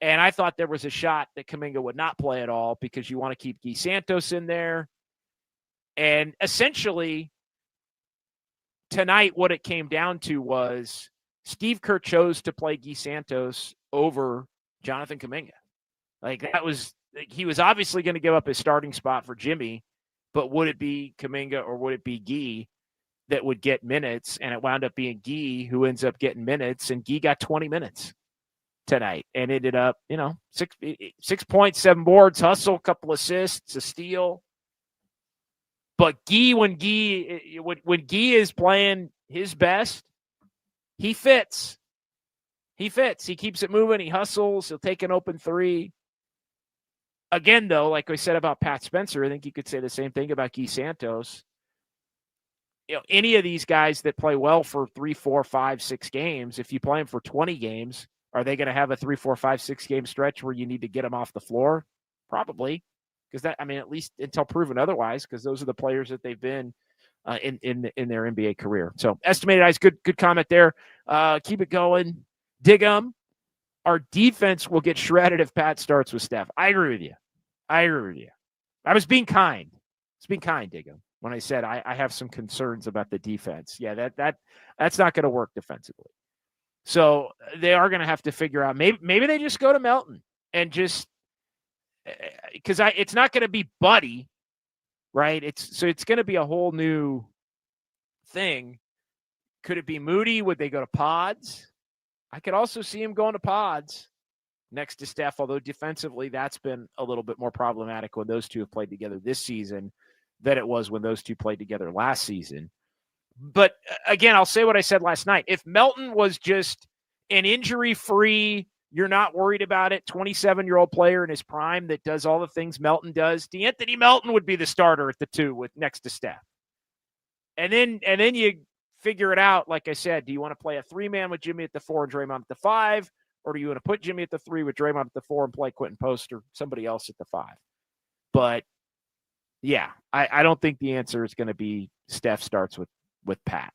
And I thought there was a shot that Kaminga would not play at all because you want to keep Guy Santos in there. And essentially, tonight, what it came down to was Steve Kerr chose to play Guy Santos over Jonathan Kaminga. Like he was obviously going to give up his starting spot for Jimmy, but would it be Kaminga or would it be Guy that would get minutes? And it wound up being Guy who ends up getting minutes, and Guy got 20 minutes tonight and ended up, 6 points, 7 boards, hustle, couple assists, a steal. But when Guy is playing his best, he fits. He keeps it moving. He hustles. He'll take an open three. Again, though, like I said about Pat Spencer, I think you could say the same thing about Guy Santos. Any of these guys that play well for 3, 4, 5, 6 games, if you play them for 20 games, are they going to have a 3, 4, 5, 6 game stretch where you need to get them off the floor? Probably. Because at least until proven otherwise, because those are the players that they've been in their NBA career. So estimated eyes, good comment there. Keep it going. Dig 'em. Our defense will get shredded if Pat starts with Steph. I agree with you. I was being kind. Dig 'em, when I said I have some concerns about the defense. Yeah, that's not going to work defensively. So they are going to have to figure out. Maybe they just go to Melton and just. Because it's not going to be Buddy, right? It's going to be a whole new thing. Could it be Moody? Would they go to Pods? I could also see him going to Pods next to Steph, although defensively that's been a little bit more problematic when those two have played together this season than it was when those two played together last season. But again, I'll say what I said last night. If Melton was just an injury-free, you're not worried about it, 27-year-old player in his prime that does all the things Melton does, DeAnthony Melton would be the starter at the 2 next to Steph. And then you figure it out, like I said, do you want to play a 3-man with Jimmy at the 4 and Draymond at the 5, or do you want to put Jimmy at the 3 with Draymond at the 4 and play Quentin Post or somebody else at the 5? But, yeah, I don't think the answer is going to be Steph starts with Pat.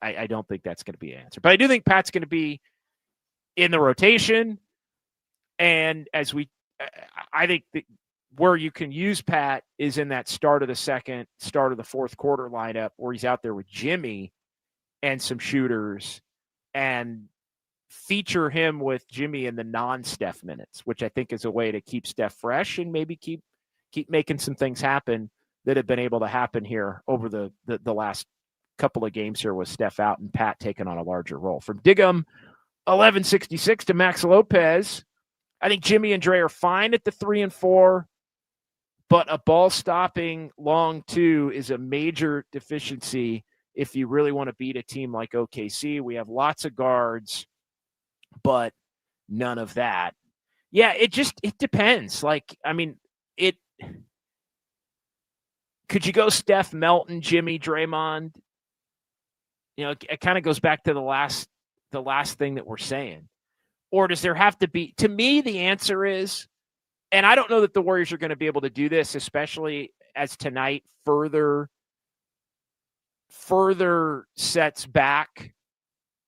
I don't think that's going to be an answer. But I do think Pat's going to be in the rotation, and I think that where you can use Pat is in that start of the second, start of the fourth quarter lineup where he's out there with Jimmy and some shooters, and feature him with Jimmy in the non-Steph minutes, which I think is a way to keep Steph fresh and maybe keep making some things happen that have been able to happen here over the last couple of games here with Steph out and Pat taking on a larger role. From Dig 'em, 1166 to Max Lopez. I think Jimmy and Dre are fine at the 3 and 4, but a ball stopping long 2 is a major deficiency if you really want to beat a team like OKC. We have lots of guards, but none of that. Yeah, it depends. Could you go Steph, Melton, Jimmy, Draymond? It kind of goes back to the last thing that we're saying. Or does there have to be, to me, the answer is, and I don't know that the Warriors are going to be able to do this, especially as tonight further sets back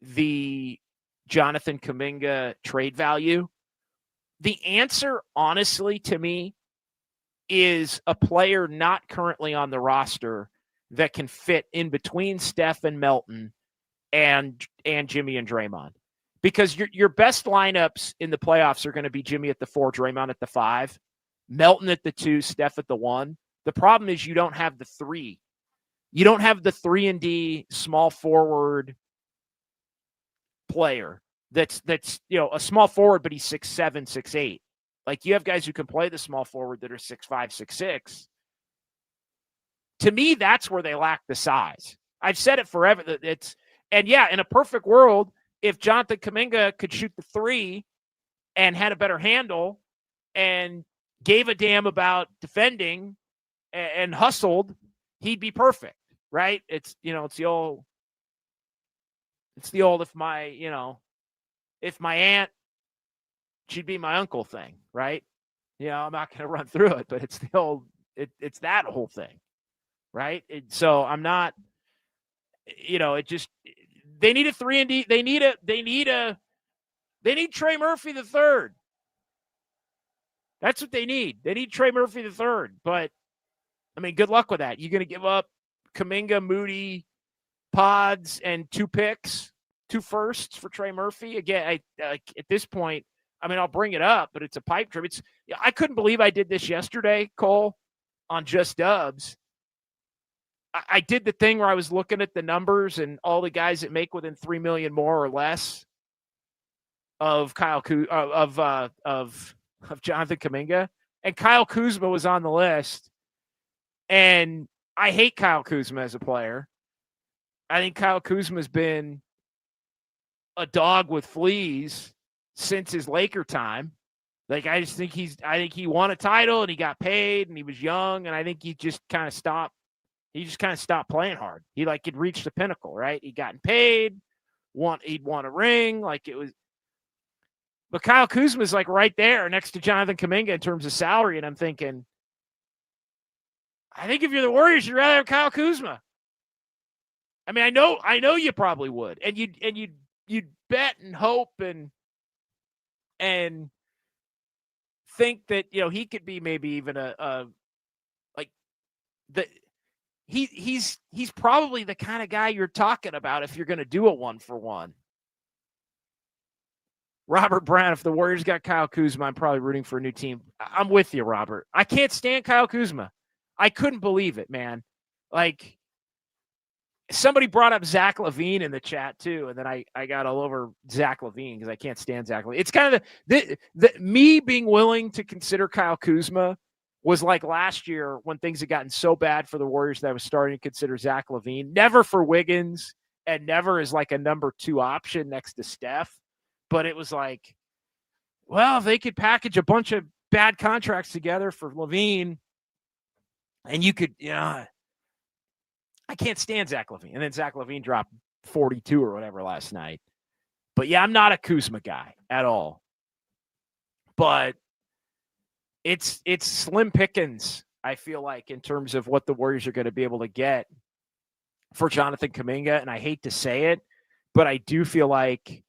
the Jonathan Kaminga trade value. The answer, honestly, to me, is a player not currently on the roster that can fit in between Steph and Melton and Jimmy and Draymond. Because your best lineups in the playoffs are going to be Jimmy at the 4, Draymond at the 5, Melton at the 2, Steph at the 1. The problem is you don't have the 3. You don't have the 3-and-D small forward player that's a small forward, but he's 6'7", 6'8". Like, you have guys who can play the small forward that are 6'5", 6'6". To me, that's where they lack the size. I've said it forever. In a perfect world, if Jonathan Kaminga could shoot the 3 and had a better handle and gave a damn about defending and hustled, he'd be perfect, right? It's the old if my aunt, she'd be my uncle thing, right? I'm not going to run through it, but it's it's that whole thing, right? So I'm not, they need a 3-and-D. They need Trey Murphy the third. That's what they need. They need Trey Murphy the third. But good luck with that. You're going to give up Kaminga, Moody, Pods, and 2 picks, 2 firsts for Trey Murphy. Again, at this point, I'll bring it up, but it's a pipe dream. I couldn't believe I did this yesterday, Cole, on Just Dubs. I did the thing where I was looking at the numbers and all the guys that make within $3 million more or less. of Jonathan Kaminga, and Kyle Kuzma was on the list. And I hate Kyle Kuzma as a player. I think Kyle Kuzma's been a dog with fleas since his Laker time. Like, I think he won a title and he got paid and he was young, and I think he just kind of stopped. He just kind of stopped playing hard. He'd reached the pinnacle, right? He'd gotten paid, he'd won a ring, like it was. But Kyle Kuzma's like right there next to Jonathan Kaminga in terms of salary, and I'm thinking, I think if you're the Warriors, you'd rather have Kyle Kuzma. I mean, I know you probably would, and you'd bet and hope and think that, you know, he could be maybe even he's probably the kind of guy you're talking about if you're going to do a 1-for-1. Robert Brown, if the Warriors got Kyle Kuzma, I'm probably rooting for a new team. I'm with you, Robert. I can't stand Kyle Kuzma. I couldn't believe it, man. Like, somebody brought up Zach LaVine in the chat too, and then I got all over Zach LaVine because I can't stand Zach LaVine. It's kind of the me being willing to consider Kyle Kuzma was like last year when things had gotten so bad for the Warriors that I was starting to consider Zach LaVine. Never for Wiggins and never as like a number 2 option next to Steph. But it was like, well, if they could package a bunch of bad contracts together for LaVine, and you could, you know, I can't stand Zach LaVine. And then Zach LaVine dropped 42 or whatever last night. But yeah, I'm not a Kuzma guy at all. But it's slim pickings, I feel like, in terms of what the Warriors are going to be able to get for Jonathan Kaminga. And I hate to say it, but I do feel like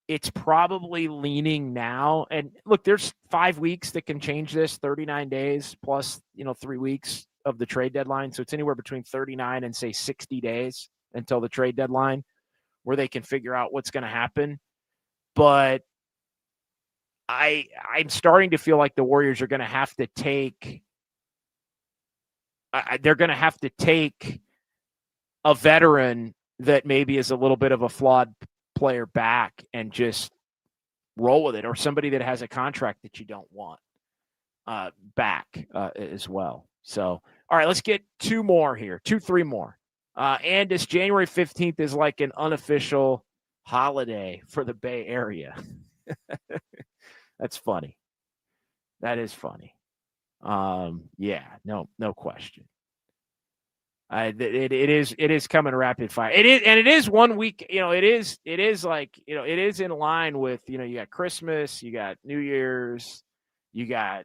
it's probably leaning now. And look, there's 5 weeks that can change this, 39 days plus, 3 weeks of the trade deadline. So it's anywhere between 39 and say 60 days until the trade deadline where they can figure out what's going to happen. But I'm starting to feel like the Warriors are going to have to take they're going to have to take a veteran that maybe is a little bit of a flawed player back and just roll with it, or somebody that has a contract that you don't want back as well. So, all right, let's get 3 more. And this January 15th is like an unofficial holiday for the Bay Area. That's funny. That is funny. Yeah, no question. It is coming rapid fire. It is 1 week. It is like, it is in line with, you got Christmas, you got New Year's, you got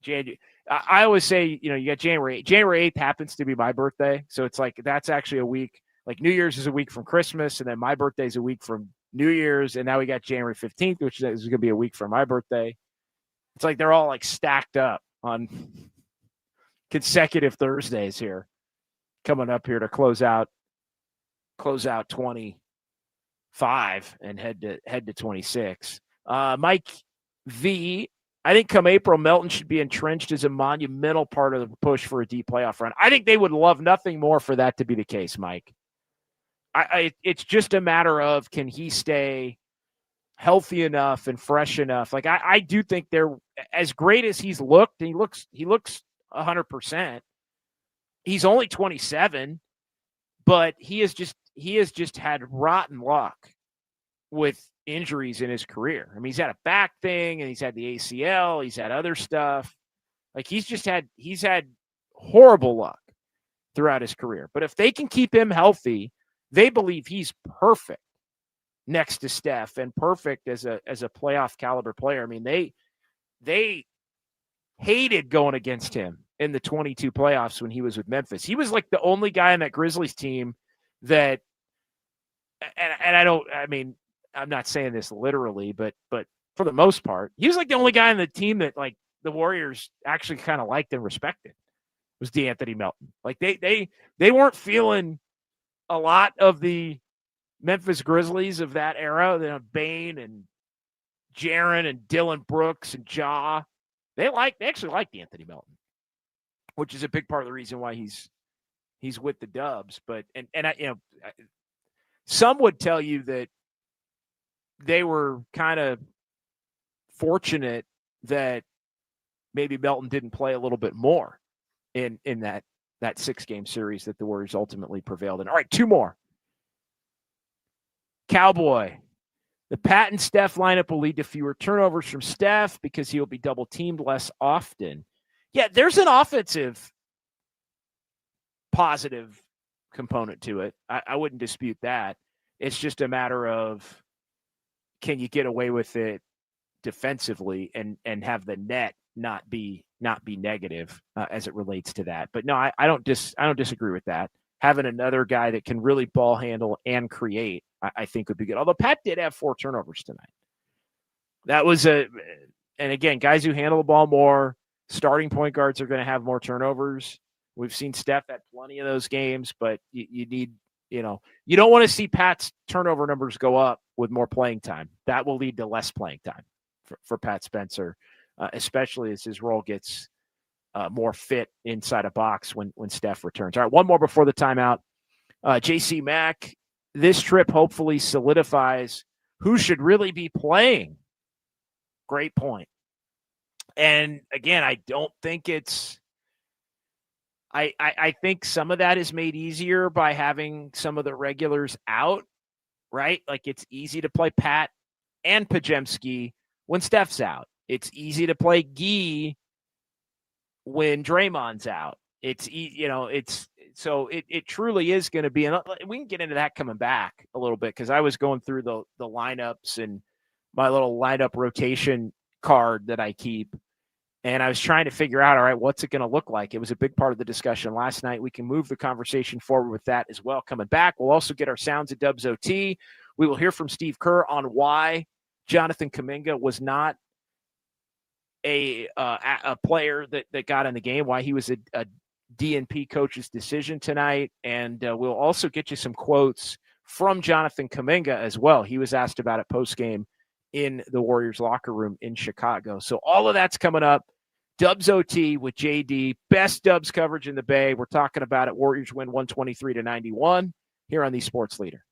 January. I always say, you got January 8th. January 8th happens to be my birthday. So it's like, that's actually a week. Like New Year's is a week from Christmas, and then my birthday is a week from New Year's. And now we got January 15th, which is going to be a week from my birthday. It's like, they're all like stacked up on consecutive Thursdays here, coming up here to close out 25 and head to 26. Mike V, I think come April, Melton should be entrenched as a monumental part of the push for a deep playoff run. I think they would love nothing more for that to be the case, Mike. It's just a matter of, can he stay healthy enough and fresh enough? Like, I do think they're, as great as he's looked, and he looks 100%. He's only 27, but he has just had rotten luck with injuries in his career. I mean, he's had a back thing, and he's had the ACL, he's had other stuff. Like, he's had horrible luck throughout his career. But if they can keep him healthy, they believe he's perfect next to Steph and perfect as a playoff caliber player. I mean, they hated going against him in the 22 playoffs when he was with Memphis. He was like the only guy on that Grizzlies team that, and I'm not saying this literally, but for the most part, he was like the only guy on the team that, like, the Warriors actually kind of liked and respected, was DeAnthony Melton. Like, they weren't feeling a lot of the Memphis Grizzlies of that era, Bane and Jaren and Dylan Brooks and Ja. They actually liked Anthony Melton, which is a big part of the reason why he's with the Dubs. But some would tell you that they were kind of fortunate that maybe Melton didn't play a little bit more in that 6-game series that the Warriors ultimately prevailed in. All right, 2 more. Cowboy. The Pat and Steph lineup will lead to fewer turnovers from Steph because he will be double teamed less often. Yeah, there's an offensive positive component to it. I wouldn't dispute that. It's just a matter of, can you get away with it defensively and have the net not be negative as it relates to that. But no, I don't disagree with that. Having another guy that can really ball handle and create, I think would be good. Although Pat did have 4 turnovers tonight. That was and again, guys who handle the ball more, starting point guards are going to have more turnovers. We've seen Steph at plenty of those games, but you need, you don't want to see Pat's turnover numbers go up with more playing time. That will lead to less playing time for Pat Spencer, especially as his role gets more fit inside a box when Steph returns. All right, one more before the timeout. JC Mack, this trip hopefully solidifies who should really be playing. Great point. And again, I don't think it's I think some of that is made easier by having some of the regulars out, right? Like, it's easy to play Pat and Pajemski when Steph's out. It's easy to play Gee when Draymond's out. It truly is going to be, and we can get into that coming back a little bit, because I was going through the lineups and my little lineup rotation card that I keep, and I was trying to figure out, all right, what's it going to look like? It was a big part of the discussion last night. We can move the conversation forward with that as well coming back. We'll also get our sounds at Dubs OT. We will hear from Steve Kerr on why Jonathan Kaminga was not a player that got in the game, why he was a DNP coach's decision tonight. And we'll also get you some quotes from Jonathan Kaminga as well. He was asked about it post-game in the Warriors locker room in Chicago. So all of that's coming up. Dubs OT with JD, best Dubs coverage in the Bay. We're talking about it. Warriors win 123-91 here on the Sports Leader.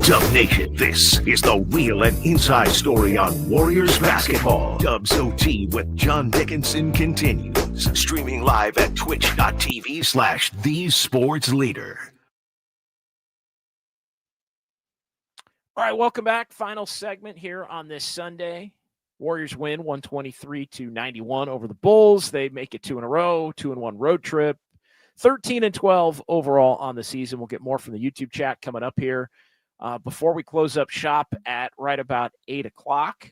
Dub Nation, this is the real and inside story on Warriors basketball. Dubs OT with John Dickinson continues. Streaming live at twitch.tv/thesportsleader. All right, welcome back. Final segment here on this Sunday. Warriors win 123-91 over the Bulls. They make it 2 in a row, 2-1 road trip, 13-12 overall on the season. We'll get more from the YouTube chat coming up here before we close up shop at right about 8 o'clock.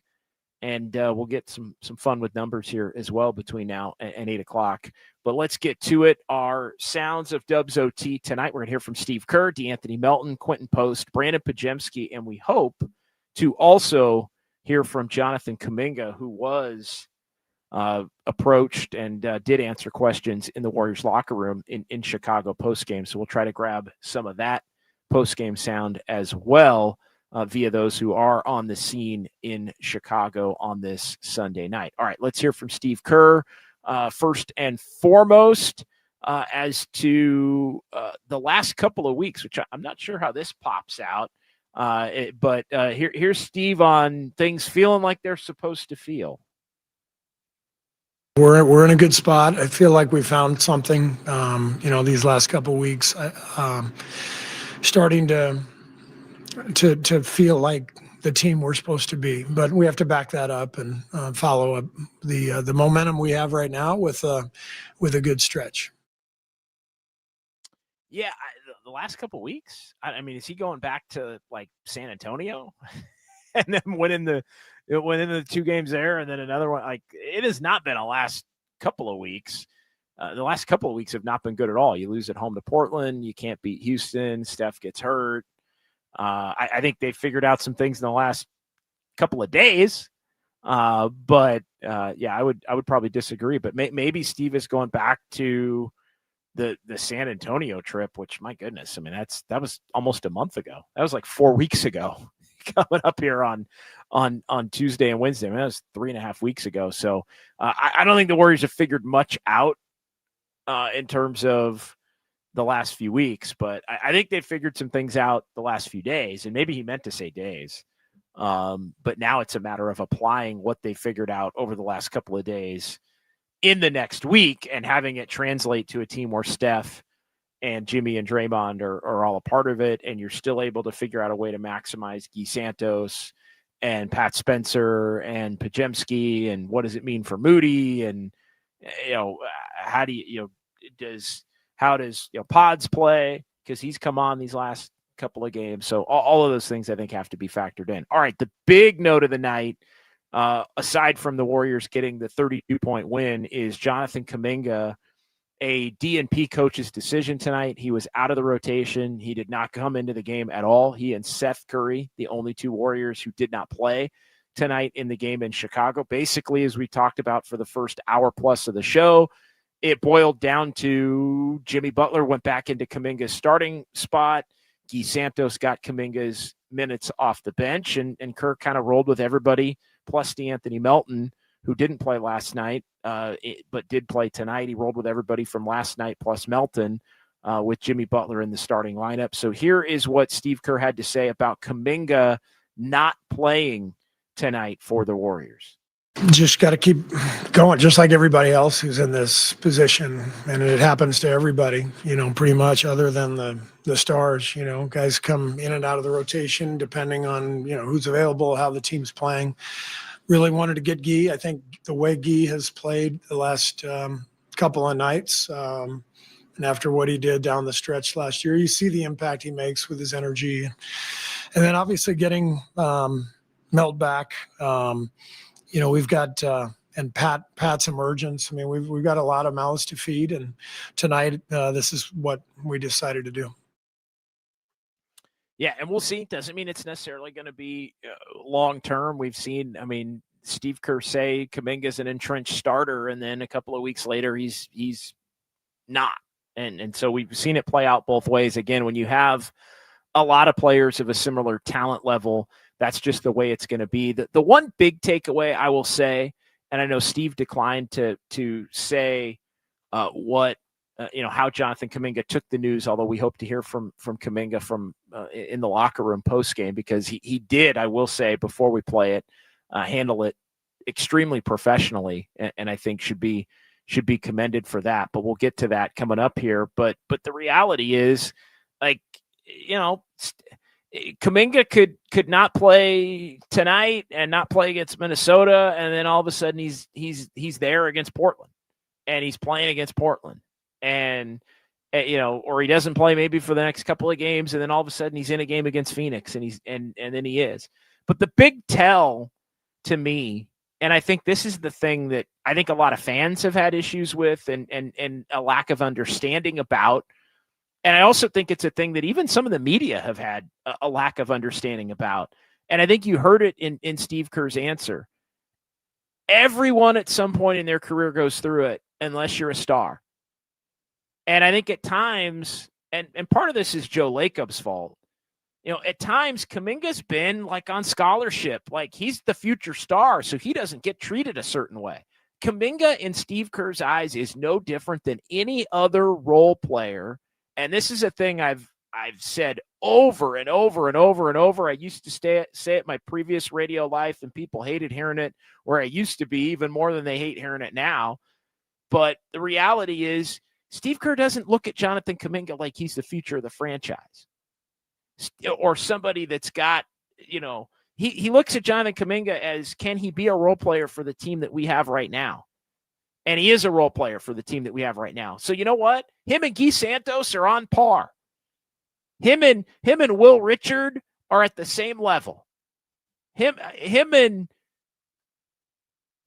And we'll get some fun with numbers here as well between now and 8 o'clock. But let's get to it. Our Sounds of Dubs OT tonight. We're going to hear from Steve Kerr, D'Anthony Melton, Quentin Post, Brandon Pajemski, and we hope to also hear from Jonathan Kaminga, who was approached and did answer questions in the Warriors locker room in Chicago postgame. So we'll try to grab some of that postgame sound as well via those who are on the scene in Chicago on this Sunday night. All right, let's hear from Steve Kerr first and foremost as to the last couple of weeks, which I'm not sure how this pops out. But here's Steve on things feeling like they're supposed to feel. We're in a good spot. I feel like we found something, these last couple of weeks, starting to feel like the team we're supposed to be. But we have to back that up and follow up the momentum we have right now with a good stretch. Yeah, the last couple of weeks. I mean, is he going back to like San Antonio, and then winning the 2 games there, and then another one? Like, it has not been a last couple of weeks. The last couple of weeks have not been good at all. You lose at home to Portland. You can't beat Houston. Steph gets hurt. I think they figured out some things in the last couple of days. But I would probably disagree. But maybe Steve is going back to the San Antonio trip, which, my goodness, I mean, that was almost a month ago. That was like 4 weeks ago. Coming up here on Tuesday and Wednesday. I mean, that was 3.5 weeks ago. So I don't think the Warriors have figured much out in terms of the last few weeks, but I think they figured some things out the last few days, and maybe he meant to say days. But now it's a matter of applying what they figured out over the last couple of days in the next week and having it translate to a team where Steph and Jimmy and Draymond are all a part of it, and you're still able to figure out a way to maximize Guy Santos and Pat Spencer and Pajemski, and what does it mean for Moody, and how does Pods play, because he's come on these last couple of games. So all of those things I think have to be factored in. All right, the big note of the night, aside from the Warriors getting the 32-point win, is Jonathan Kaminga, a DNP coach's decision tonight. He was out of the rotation. He did not come into the game at all. He and Seth Curry, the only 2 Warriors who did not play tonight in the game in Chicago. Basically, as we talked about for the first hour plus of the show, it boiled down to Jimmy Butler went back into Kaminga's starting spot. Guy Santos got Kaminga's minutes off the bench, and Kerr kind of rolled with everybody, plus D'Anthony Melton, who didn't play last night, but did play tonight. He rolled with everybody from last night plus Melton with Jimmy Butler in the starting lineup. So here is what Steve Kerr had to say about Kaminga not playing tonight for the Warriors. Just got to keep going, just like everybody else who's in this position. And it happens to everybody, pretty much, other than the stars. Guys come in and out of the rotation depending on, who's available, how the team's playing. Really wanted to get Guy. I think the way Guy has played the last couple of nights, and after what he did down the stretch last year, you see the impact he makes with his energy. And then obviously getting Melt back. We've got and Pat's emergence. I mean, we've got a lot of mouths to feed, and tonight this is what we decided to do. Yeah, and we'll see. Doesn't mean it's necessarily going to be long term. We've seen, Steve Kerr say Kaminga's an entrenched starter, and then a couple of weeks later he's not. And so we've seen it play out both ways. Again, when you have a lot of players of a similar talent level, that's just the way it's going to be. The one big takeaway I will say, and I know Steve declined to say what how Jonathan Kaminga took the news, although we hope to hear from Kaminga in the locker room post game, because he did, I will say before we play it, handle it extremely professionally, and I think should be commended for that. But we'll get to that coming up here. But the reality is, like, Kaminga could not play tonight and not play against Minnesota, and then all of a sudden he's there against Portland, and he's playing against Portland, and or he doesn't play maybe for the next couple of games, and then all of a sudden he's in a game against Phoenix, and then he is. But the big tell to me, and I think this is the thing that I think a lot of fans have had issues with, and a lack of understanding about. And I also think it's a thing that even some of the media have had a lack of understanding about. And I think you heard it in Steve Kerr's answer. Everyone at some point in their career goes through it, unless you're a star. And I think at times, and part of this is Joe Lacob's fault, at times Kaminga's been like on scholarship, like he's the future star, so he doesn't get treated a certain way. Kaminga in Steve Kerr's eyes is no different than any other role player. And this is a thing I've said over and over and over and over. I used to say it my previous radio life, and people hated hearing it where I used to be, even more than they hate hearing it now. But the reality is, Steve Kerr doesn't look at Jonathan Kaminga like he's the future of the franchise, or somebody that's got, he looks at Jonathan Kaminga as, can he be a role player for the team that we have right now? And he is a role player for the team that we have right now. So you know what? Him and Guy Santos are on par. Him and Will Richard are at the same level. Him and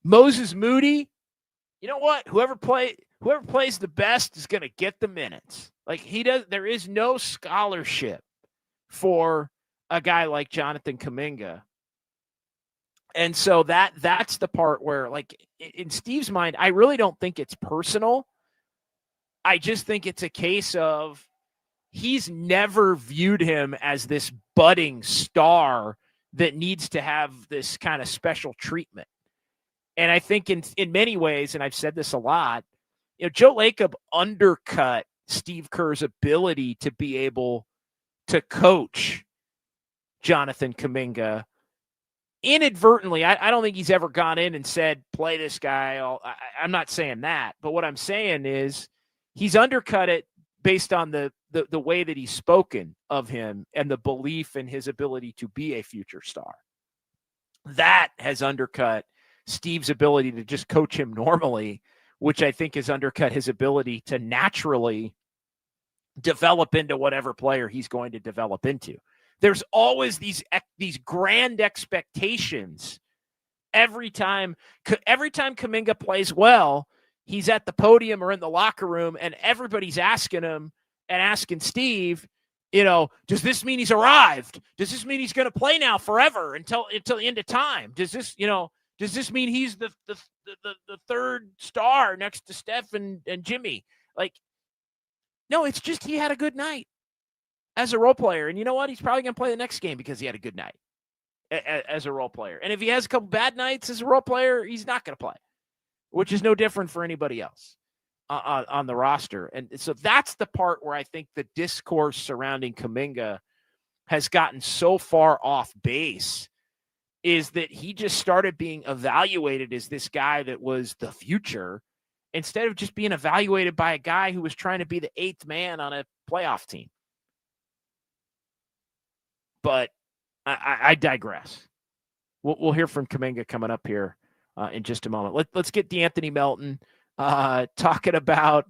Moses Moody, you know what? Whoever plays the best is going to get the minutes. Like there is no scholarship for a guy like Jonathan Kaminga. And so that's the part where, like, in Steve's mind, I really don't think it's personal. I just think it's a case of he's never viewed him as this budding star that needs to have this kind of special treatment. And I think in many ways, and I've said this a lot, Joe Lacob undercut Steve Kerr's ability to be able to coach Jonathan Kaminga inadvertently. I don't think he's ever gone in and said, play this guy. I'm not saying that. But what I'm saying is he's undercut it based on the way that he's spoken of him and the belief in his ability to be a future star. That has undercut Steve's ability to just coach him normally, which I think has undercut his ability to naturally develop into whatever player he's going to develop into. There's always these grand expectations every time Kaminga plays well. He's at the podium or in the locker room, and everybody's asking him and asking Steve, does this mean he's arrived? Does this mean he's going to play now forever until the end of time? Does this mean he's the third star next to Steph and Jimmy? Like, no, it's just he had a good night as a role player. And you know what? He's probably going to play the next game because he had a good night as a role player. And if he has a couple bad nights as a role player, he's not going to play, which is no different for anybody else on the roster. And so that's the part where I think the discourse surrounding Kaminga has gotten so far off base, is that he just started being evaluated as this guy that was the future, instead of just being evaluated by a guy who was trying to be the eighth man on a playoff team. But I digress. We'll hear from Kaminga coming up here in just a moment. Let's get DeAnthony Melton talking about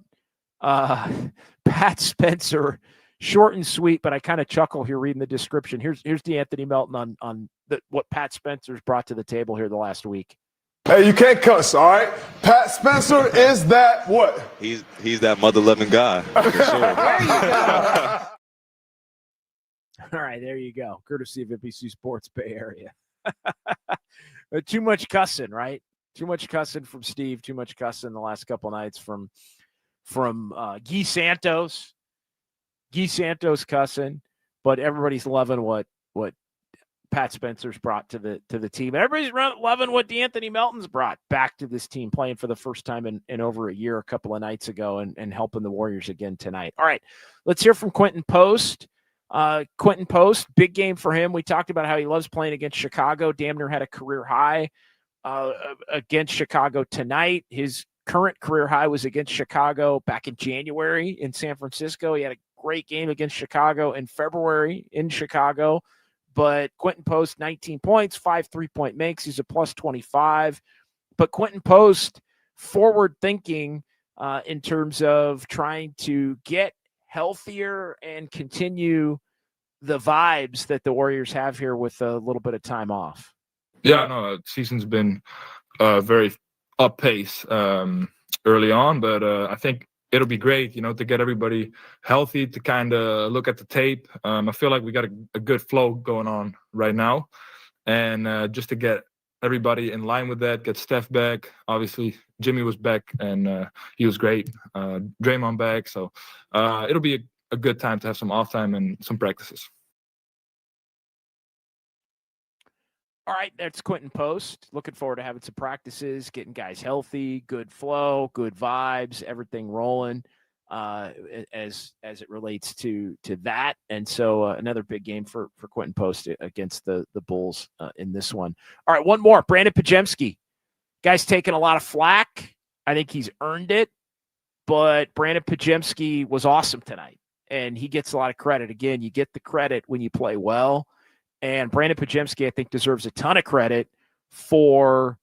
Pat Spencer. Short and sweet, but I kind of chuckle here reading the description. Here's DeAnthony Melton on what Pat Spencer's brought to the table here the last week. Hey, you can't cuss, all right? Pat Spencer is that what? He's that mother-loving guy, for sure. There you go. All right, there you go. Courtesy of NBC Sports Bay Area. Too much cussing, right? Too much cussing from Steve. Too much cussing the last couple nights from Guy Santos. Guy Santos cussing, but everybody's loving what Pat Spencer's brought to the team. Everybody's loving what D'Anthony Melton's brought back to this team, playing for the first time in over a year a couple of nights ago and helping the Warriors again tonight. All right, let's hear from Quentin Post. Quentin Post, big game for him. We talked about how he loves playing against Chicago. Damn near had a career high against Chicago tonight. His current career high was against Chicago back in January in San Francisco. He had a great game against Chicago in February in Chicago. But Quentin Post, 19 points, 5 3-point makes. He's a plus 25. But Quentin Post, forward thinking in terms of trying to get healthier and continue the vibes that the Warriors have here with a little bit of time off. Yeah, no, season's been very up pace early on, but I think it'll be great, to get everybody healthy, to kind of look at the tape. I feel like we got a good flow going on right now. And just to get everybody in line with that, get Steph back. Obviously, Jimmy was back, and he was great. Draymond back. So it'll be a good time to have some off time and some practices. All right, that's Quentin Post. Looking forward to having some practices, getting guys healthy, good flow, good vibes, everything rolling as it relates to that. And so another big game for Quentin Post against the Bulls in this one. All right, one more. Brandon Podziemski. Guy's taking a lot of flack. I think he's earned it. But Brandon Podziemski was awesome tonight, and he gets a lot of credit. Again, you get the credit when you play well. And Brandon Podziemski, I think, deserves a ton of credit for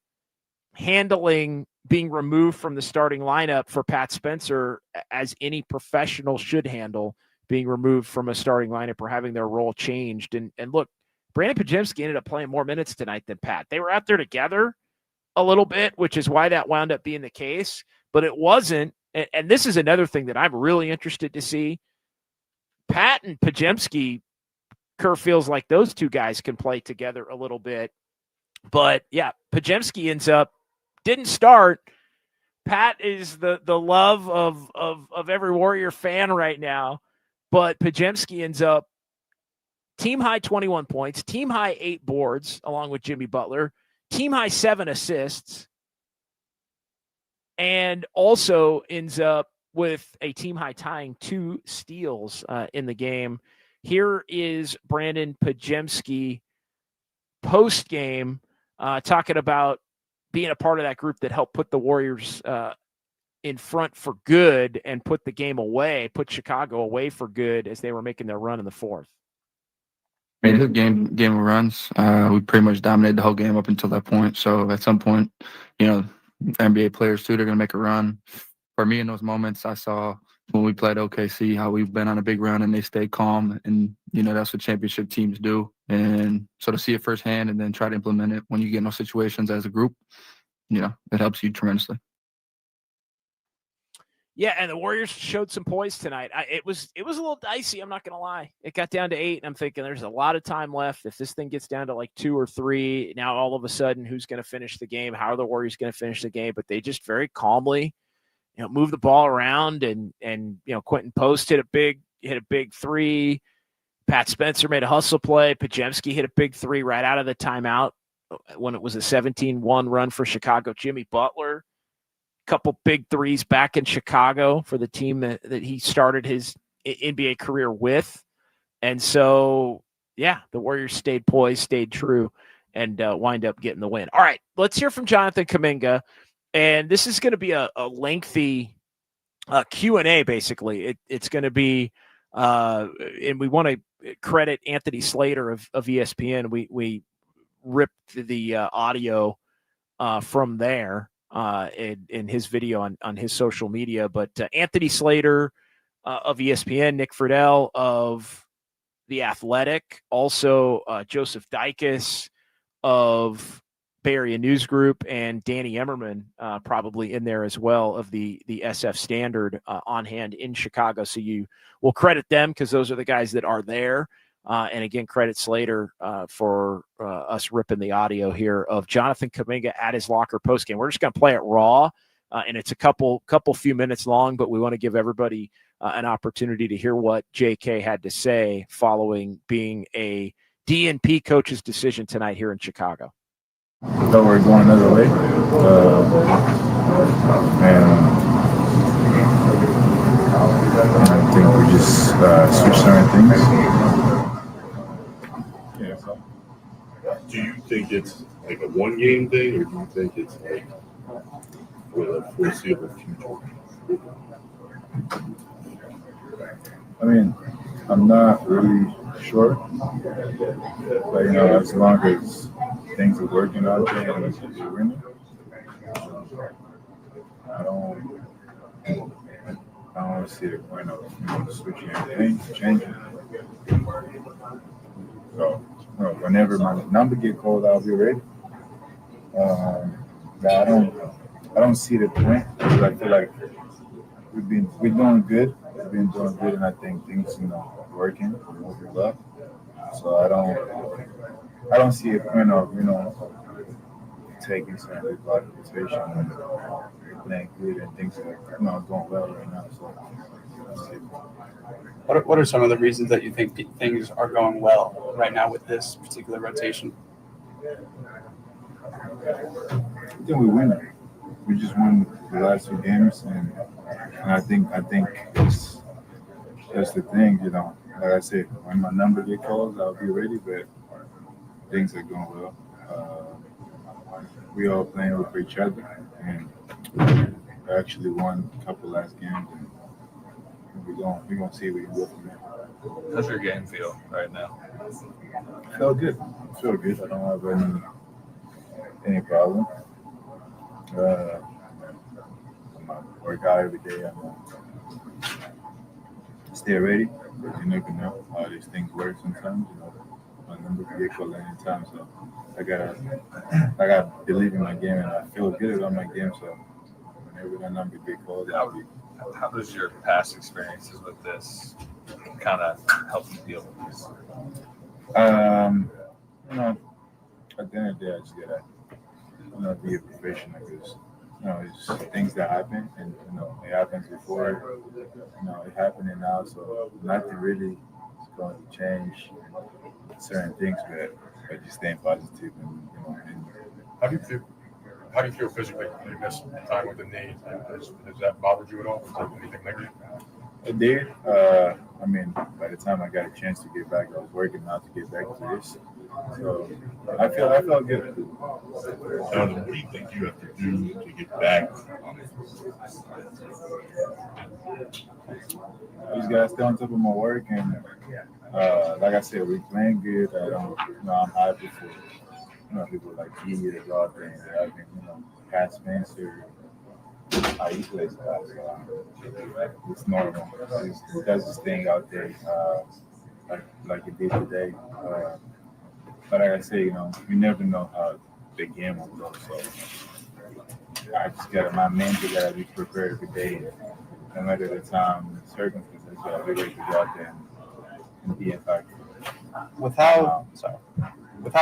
handling being removed from the starting lineup for Pat Spencer, as any professional should handle being removed from a starting lineup or having their role changed. And look, Brandon Podziemski ended up playing more minutes tonight than Pat. They were out there together a little bit, which is why that wound up being the case. But it wasn't. And this is another thing that I'm really interested to see. Pat and Podziemski, Kerr feels like those two guys can play together a little bit. But, yeah, Podziemski didn't start. Pat is the love of every Warrior fan right now. But Podziemski ends up team high 21 points, team high 8 boards, along with Jimmy Butler, team high 7 assists, and also ends up with a team high tying 2 steals in the game. Here is Brandon Podziemski post-game talking about being a part of that group that helped put the Warriors in front for good and put the game away, put Chicago away for good as they were making their run in the fourth. I mean, the game of runs. We pretty much dominated the whole game up until that point. So at some point, NBA players too, they're going to make a run. For me, in those moments, I saw when we played OKC, how we've been on a big run and they stay calm. And, that's what championship teams do. And so to see it firsthand and then try to implement it when you get in those situations as a group, it helps you tremendously. Yeah, and the Warriors showed some poise tonight. It was a little dicey, I'm not going to lie. It got down to 8, and I'm thinking there's a lot of time left. If this thing gets down to like 2 or 3, now all of a sudden, who's going to finish the game? How are the Warriors going to finish the game? But they just very calmly move the ball around, and Quentin Post hit a big 3. Pat Spencer made a hustle play. Podziemski hit a big 3 right out of the timeout when it was a 17-1 run for Chicago. Jimmy Butler, couple big 3s back in Chicago for the team that he started his NBA career with. And so, yeah, the Warriors stayed poised, stayed true, and wind up getting the win. All right, let's hear from Jonathan Kaminga. And this is going to be a lengthy Q&A, basically. It's going to be, and we want to credit Anthony Slater of ESPN. We ripped the audio from there in his video on his social media. But Anthony Slater of ESPN, Nick Friedel of The Athletic, also Joseph Dickinson of Bay Area News Group, and Danny Emmerman probably in there as well of the SF Standard on hand in Chicago. So you will credit them because those are the guys that are there. And again, credit Slater for us ripping the audio here of Jonathan Kaminga at his locker postgame. We're just going to play it raw, and it's a couple few minutes long, but we want to give everybody an opportunity to hear what JK had to say following being a D&P coach's decision tonight here in Chicago? I thought we were going another way. And I think we just switched certain things. Yeah, so. Do you think it's like a one-game thing, or do you think it's like for the foreseeable future? I mean, I'm not really sure, but as long as things are working out there and we're winning, I don't see the point of switching anything, changing. So, whenever my number get called, I'll be ready. But I don't see the point because I feel like we're doing good. We've been doing good, and I think things working, moving up. So I don't see a point of taking certain qualification and playing good and things are going well right now. So what are some of the reasons that you think things are going well right now with this particular rotation? I think we win. We just won the last 2 games, and I think that's the thing, Like I said, when my number get called, I'll be ready. But things are going well. We all playing with each other, and we actually won a couple last games, and we're gonna see what we can do from there. How's your game feel right now? I feel good. I don't have any problem. I work out every day. Stay ready, but you never know how these things work sometimes. My number can get called anytime, so I gotta believe in my game, and I feel good about my game. So whenever that number get called, I'll be. How does your past experiences with this kind of help you deal with this? At the end of the day, I just gotta be a professional because it's things that happen, and it happens before. It happening now, so nothing really is going to change certain things, but just staying positive and How do you feel physically? You missed time with the knee. Has that bothered you at all? Anything negative? It did. By the time I got a chance to get back, I was working out to get back to this. So I felt good. What do you think you have to do to get back? I just gotta stay on top of my work, and like I said, we're playing good. I'm happy for people like he to go out there and Pat Spencer. He plays well, so it's normal. He does his thing out there, like he did today. But like I say, you never know how the game will go. So I just my mental gotta be prepared every day, no matter the time and circumstances. So I ready to go out there and be impactful. With how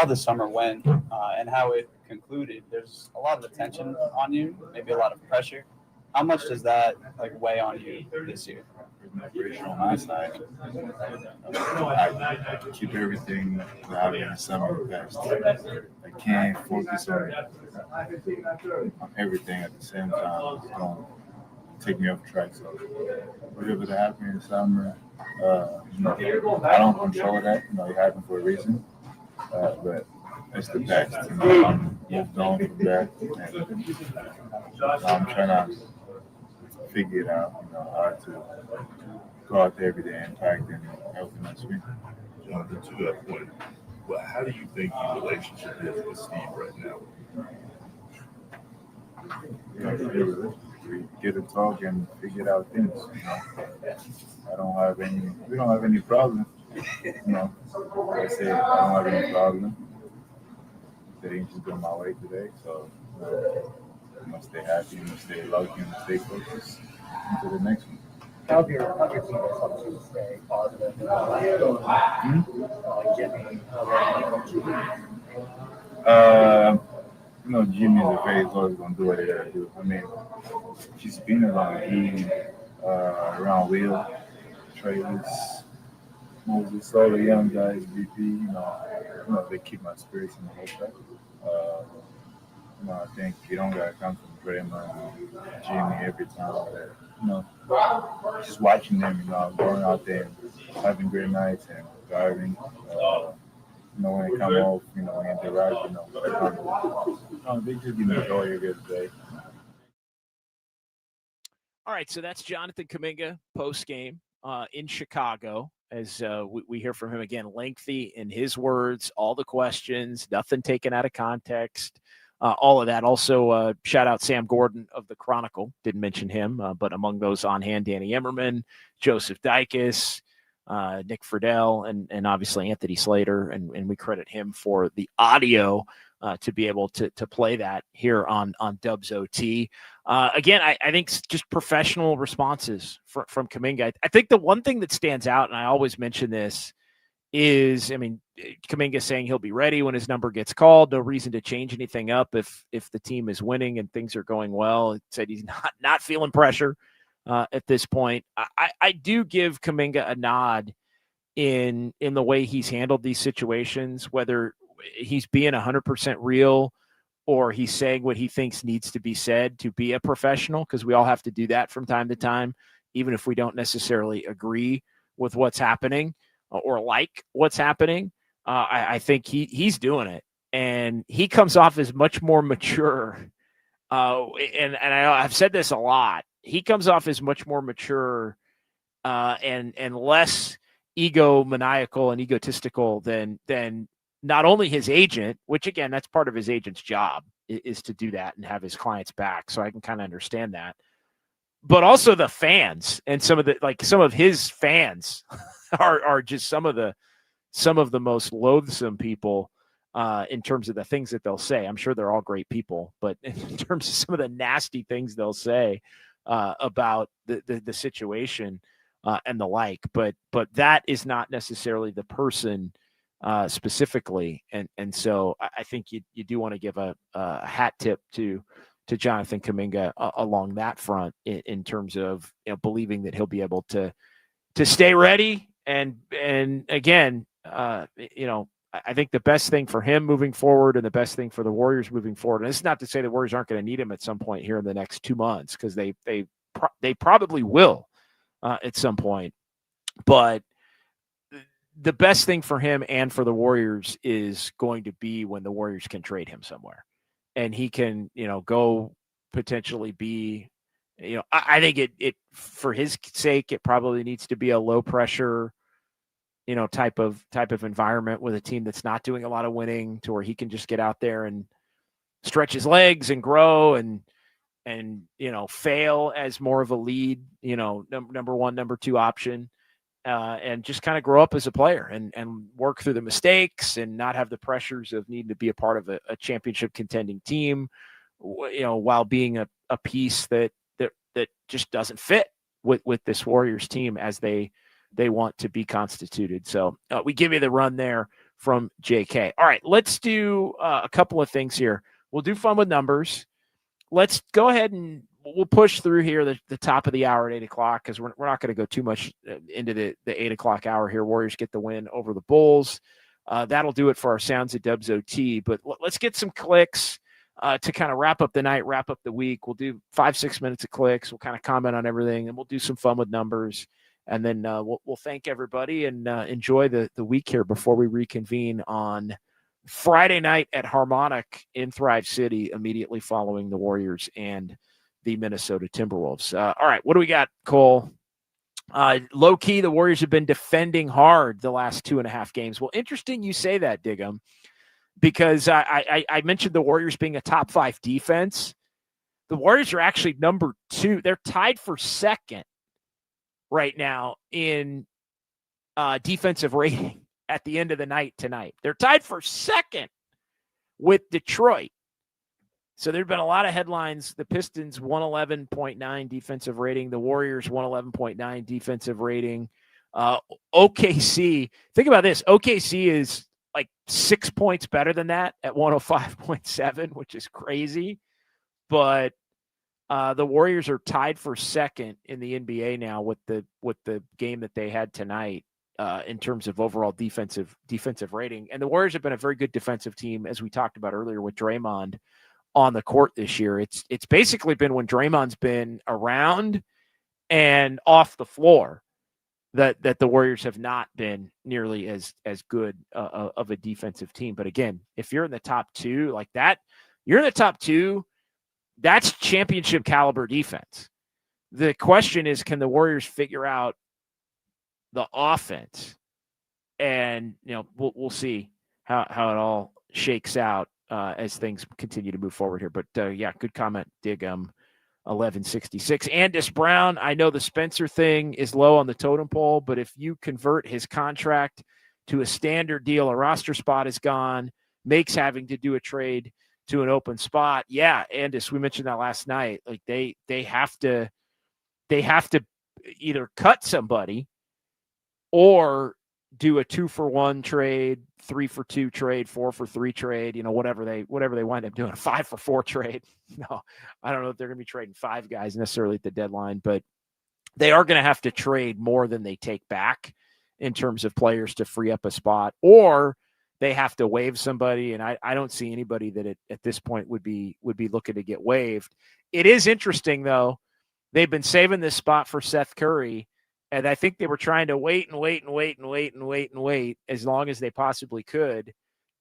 the summer went and how it concluded, there's a lot of attention on you, maybe a lot of pressure. How much does that weigh on you this year? There's no pressure on my side. I keep everything that happened in the summer best. I can't focus on everything at the same time. It's going to take me off track. So whatever that happened in the summer, I don't control that. It happened for a reason. But it's the best. I'm moved on from that. And I'm trying to figure it out, how to go out there every day and impact and helping us win. Jonathan, to that point, how do you think your relationship is with Steve right now? We get to talk and figure out things. We don't have any problem. Like I said, I don't have any problem. They didn't just go my way today, so I must stay happy, must stay lucky, and stay focused until the next one. How have your teammates helped you stay positive? Jimmy is always going to do what they got to do. She's been around around Will, Travis, move with slow the young guys, BP, they keep my spirits in the whole track. I think you don't gotta come from Draymond, Jimmy every time. Just watching them, going out there and having great nights and driving. When they come off, when they drive, they just enjoy a good day. All right, so that's Jonathan Kaminga post-game in Chicago. As we hear from him again, lengthy in his words, all the questions, nothing taken out of context, all of that. Also, shout out Sam Gordon of the Chronicle. Didn't mention him, but among those on hand, Danny Emmerman, Joseph Dicus, Nick Friedel, and obviously Anthony Slater. And we credit him for the audio to be able to play that here on Dubs OT. Again, I think just professional responses from Kaminga. I think the one thing that stands out, and I always mention this, is, Kaminga saying he'll be ready when his number gets called. No reason to change anything up if the team is winning and things are going well. He said he's not feeling pressure at this point. I do give Kaminga a nod in the way he's handled these situations, whether he's being 100% real or he's saying what he thinks needs to be said to be a professional, because we all have to do that from time to time, even if we don't necessarily agree with what's happening or like what's happening. I think he's doing it, and he comes off as much more mature. And I've said this a lot. He comes off as much more mature and less egomaniacal and egotistical than not only his agent, which again, that's part of his agent's job, is to do that and have his clients back. So I can kind of understand that, but also the fans, and some of his fans are just some of the most loathsome people in terms of the things that they'll say. I'm sure they're all great people, but in terms of some of the nasty things they'll say about the situation and the like, but that is not necessarily the person specifically. And so I think you do want to give a hat tip to Jonathan Kaminga along that front in terms of believing that he'll be able to stay ready. And again, I think the best thing for him moving forward and the best thing for the Warriors moving forward, and it's not to say the Warriors aren't going to need him at some point here in the next 2 months, because they probably will at some point, but the best thing for him and for the Warriors is going to be when the Warriors can trade him somewhere and he can, go potentially be, I think it for his sake, it probably needs to be a low pressure, type of environment with a team that's not doing a lot of winning, to where he can just get out there and stretch his legs and grow and fail as more of a lead, number one, number two option. And just kind of grow up as a player and work through the mistakes and not have the pressures of needing to be a part of a championship contending team, while being a piece that just doesn't fit with this Warriors team as they want to be constituted. So we give you the run there from JK. All right, let's do a couple of things here. We'll do fun with numbers. Let's go ahead and we'll push through here the top of the hour at 8 o'clock, because we're not going to go too much into the 8 o'clock hour here. Warriors get the win over the Bulls. That'll do it for our Sounds at Dubs OT. But let's get some clicks to kind of wrap up the night, wrap up the week. We'll do 5-6 minutes of clicks. We'll kind of comment on everything, and we'll do some fun with numbers. And then we'll thank everybody and enjoy the week here before we reconvene on Friday night at Harmonic in Thrive City, immediately following the Warriors and the Minnesota Timberwolves. All right, what do we got, Cole? Low key, the Warriors have been defending hard the last 2.5 games. Well, interesting you say that, Diggum, because I mentioned the Warriors being a top 5 defense. The Warriors are actually number 2. They're tied for second right now in defensive rating at the end of the night tonight. They're tied for second with Detroit. So there've been a lot of headlines. The Pistons 111.9 defensive rating. The Warriors 111.9 defensive rating. OKC, think about this. OKC is like 6 points better than that at 105.7, which is crazy. But the Warriors are tied for second in the NBA now with the game that they had tonight. in terms of overall defensive rating. And the Warriors have been a very good defensive team, as we talked about earlier with Draymond on the court this year. It's basically been when Draymond's been around and off the floor that the Warriors have not been nearly as good of a defensive team. But again, if you're in the top two like that, you're in the top two, that's championship caliber defense. The question is, can the Warriors figure out the offense? And, we'll see how it all shakes out as things continue to move forward here. But good comment, Dig 1166. Andis Brown, I know the Spencer thing is low on the totem pole, but if you convert his contract to a standard deal, a roster spot is gone, makes having to do a trade to an open spot. Yeah, Andis, we mentioned that last night. Like they have to either cut somebody or do a 2-for-1 trade, 3-for-2 trade, 4-for-3 trade, whatever they wind up doing, a 5-for-4 trade. No, I don't know if they're going to be trading 5 guys necessarily at the deadline, but they are going to have to trade more than they take back in terms of players to free up a spot, or they have to waive somebody. And I don't see anybody that at this point would be looking to get waived. It is interesting though. They've been saving this spot for Seth Curry. And I think they were trying to wait as long as they possibly could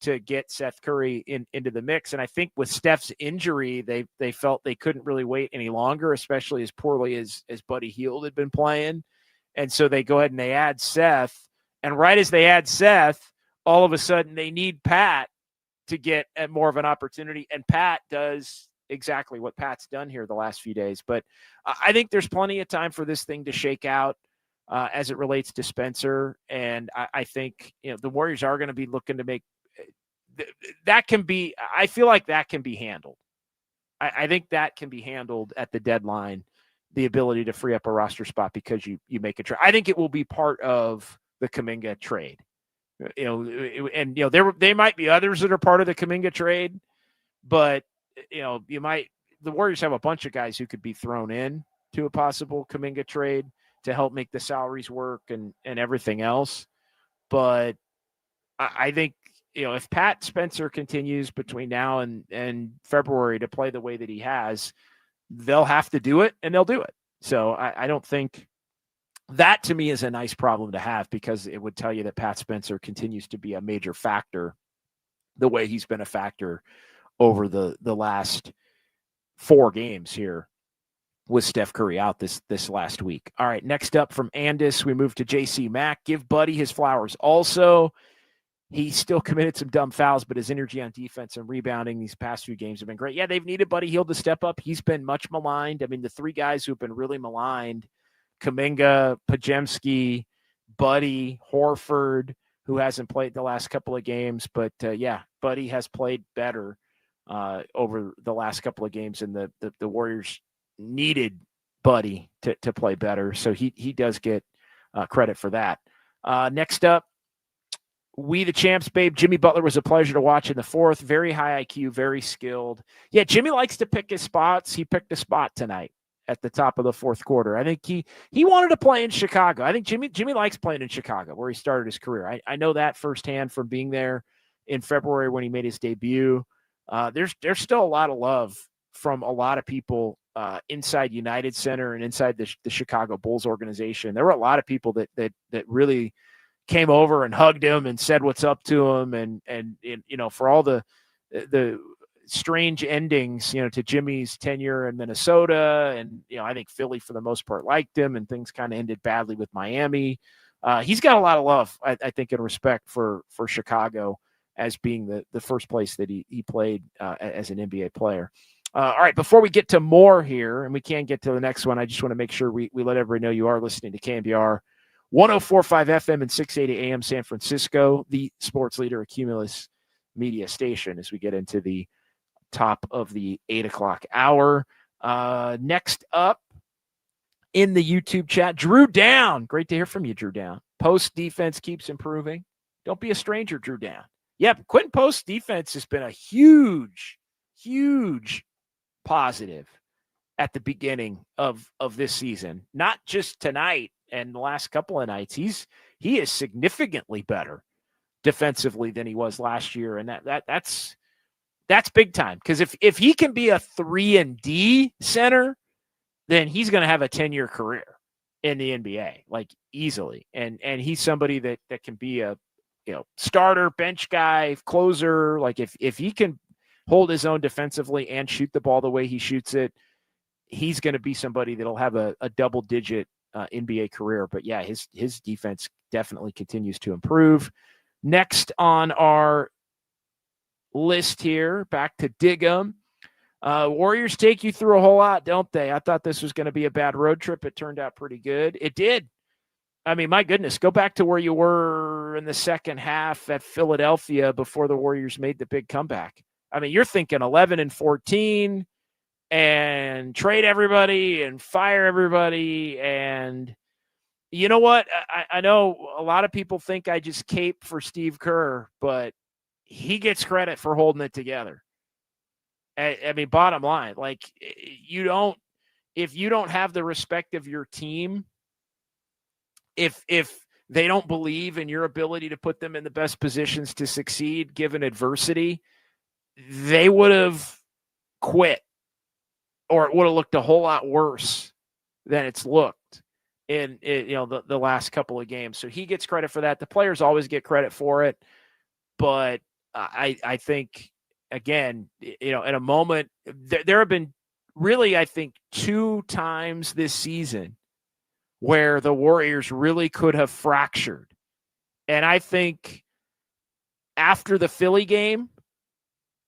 to get Seth Curry into the mix. And I think with Steph's injury, they felt they couldn't really wait any longer, especially as poorly as Buddy Hield had been playing. And so they go ahead and they add Seth. And right as they add Seth, all of a sudden they need Pat to get more of an opportunity. And Pat does exactly what Pat's done here the last few days. But I think there's plenty of time for this thing to shake out. As it relates to Spencer. And I think, the Warriors are going to be looking to make that can be, I feel like that can be handled. I think that can be handled at the deadline, the ability to free up a roster spot because you make a trade. I think it will be part of the Kaminga trade, there might be others that are part of the Kaminga trade, but the Warriors have a bunch of guys who could be thrown in to a possible Kaminga trade to help make the salaries work and everything else. But I think, if Pat Spencer continues between now and February to play the way that he has, they'll have to do it and they'll do it. So I don't think that, to me, is a nice problem to have, because it would tell you that Pat Spencer continues to be a major factor the way he's been a factor over the last 4 games here with Steph Curry out this last week. All right, next up from Andis, we move to JC Mack. Give Buddy his flowers. Also, he still committed some dumb fouls, but his energy on defense and rebounding these past few games have been great. Yeah, they've needed Buddy Hield to step up. He's been much maligned. I mean, the 3 guys who've been really maligned, Kaminga, Pajemski, Buddy, Horford, who hasn't played the last couple of games. But, Buddy has played better over the last couple of games, and the Warriors needed Buddy to play better. So he does get credit for that. Next up, we the champs, babe. Jimmy Butler was a pleasure to watch in the 4th. Very high IQ, very skilled. Yeah, Jimmy likes to pick his spots. He picked a spot tonight at the top of the 4th quarter. I think he wanted to play in Chicago. I think Jimmy likes playing in Chicago, where he started his career. I know that firsthand from being there in February when he made his debut. There's still a lot of love from a lot of people inside United Center and inside the Chicago Bulls organization. There were a lot of people that really came over and hugged him and said what's up to him, and for all the strange endings, to Jimmy's tenure in Minnesota, and I think Philly for the most part liked him, and things kind of ended badly with Miami. He's got a lot of love, I think, and respect for Chicago as being the first place that he played as an NBA player. All right, before we get to more here, and we can get to the next one, I just want to make sure we let everybody know you are listening to KNBR 104.5 FM and 680 AM San Francisco, the sports leader, a Cumulus media station, as we get into the top of the 8 o'clock hour. Next up in the YouTube chat, Drew Down. Great to hear from you, Drew Down. Post defense keeps improving. Don't be a stranger, Drew Down. Yep, Quentin Post's defense has been a huge positive at the beginning of this season. Not just tonight and the last couple of nights. He's he is significantly better defensively than he was last year. And that's big time. Because if he can be a 3-and-D center, then he's going to have a 10-year career in the NBA, like easily. And he's somebody that can be a starter, bench guy, closer. Like if he can hold his own defensively and shoot the ball the way he shoots it, he's going to be somebody that'll have a double-digit NBA career. But yeah, his defense definitely continues to improve. Next on our list here, back to Diggum. Warriors take you through a whole lot, don't they? I thought this was going to be a bad road trip. It turned out pretty good. It did. I mean, my goodness, go back to where you were in the second half at Philadelphia before the Warriors made the big comeback. I mean, you're thinking 11-14 and trade everybody and fire everybody. And you know what? I know a lot of people think I just cape for Steve Kerr, but he gets credit for holding it together. I mean, bottom line, like if you don't have the respect of your team, if they don't believe in your ability to put them in the best positions to succeed given adversity, they would have quit, or it would have looked a whole lot worse than it's looked in the last couple of games. So he gets credit for that. The players always get credit for it, but I think, again, in a moment, there have been really, I think, 2 times this season where the Warriors really could have fractured. And I think after the Philly game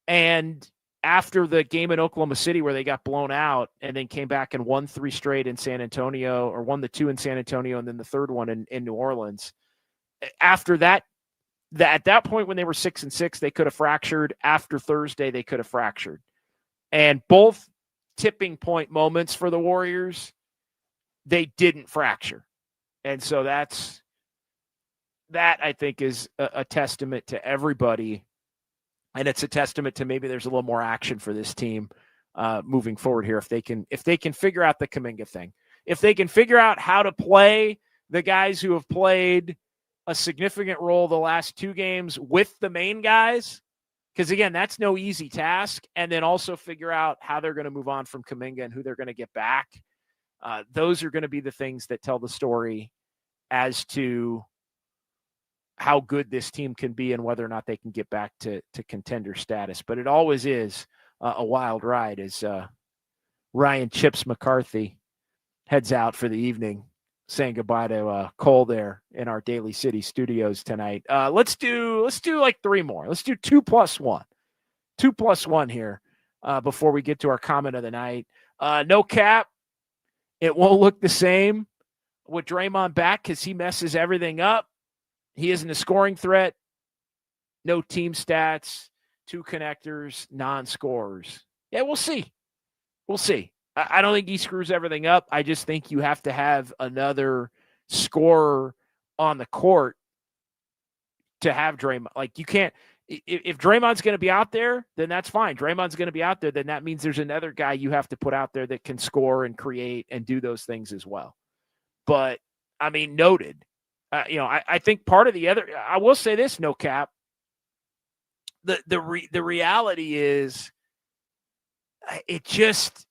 and after the game in Oklahoma City where they got blown out and then came back and won 3 straight in San Antonio, or won the 2 in San Antonio and then the third one in New Orleans. After that, at that point when they were 6-6, they could have fractured. After Thursday, they could have fractured. And both tipping point moments for the Warriors, they didn't fracture. And so that I think is a testament to everybody. And it's a testament to maybe there's a little more action for this team moving forward here. If they can figure out the Kaminga thing, if they can figure out how to play the guys who have played a significant role the last 2 games with the main guys, because again, that's no easy task. And then also figure out how they're going to move on from Kaminga and who they're going to get back. Those are going to be the things that tell the story as to how good this team can be and whether or not they can get back to contender status. But it always is a wild ride as Ryan Chips McCarthy heads out for the evening, saying goodbye to Cole there in our Daly City studios tonight. Let's do like 3 more. Let's do 2 plus 1. 2 plus 1 here before we get to our comment of the night. No cap. It won't look the same with Draymond back because he messes everything up. He isn't a scoring threat. No team stats, 2 connectors, non-scorers. Yeah, we'll see. We'll see. I don't think he screws everything up. I just think you have to have another scorer on the court to have Draymond. Like, you can't – if Draymond's going to be out there, then that's fine. Draymond's going to be out there, then that means there's another guy you have to put out there that can score and create and do those things as well. But, I mean, noted. I think part of the other – I will say this, no cap. The reality is it's just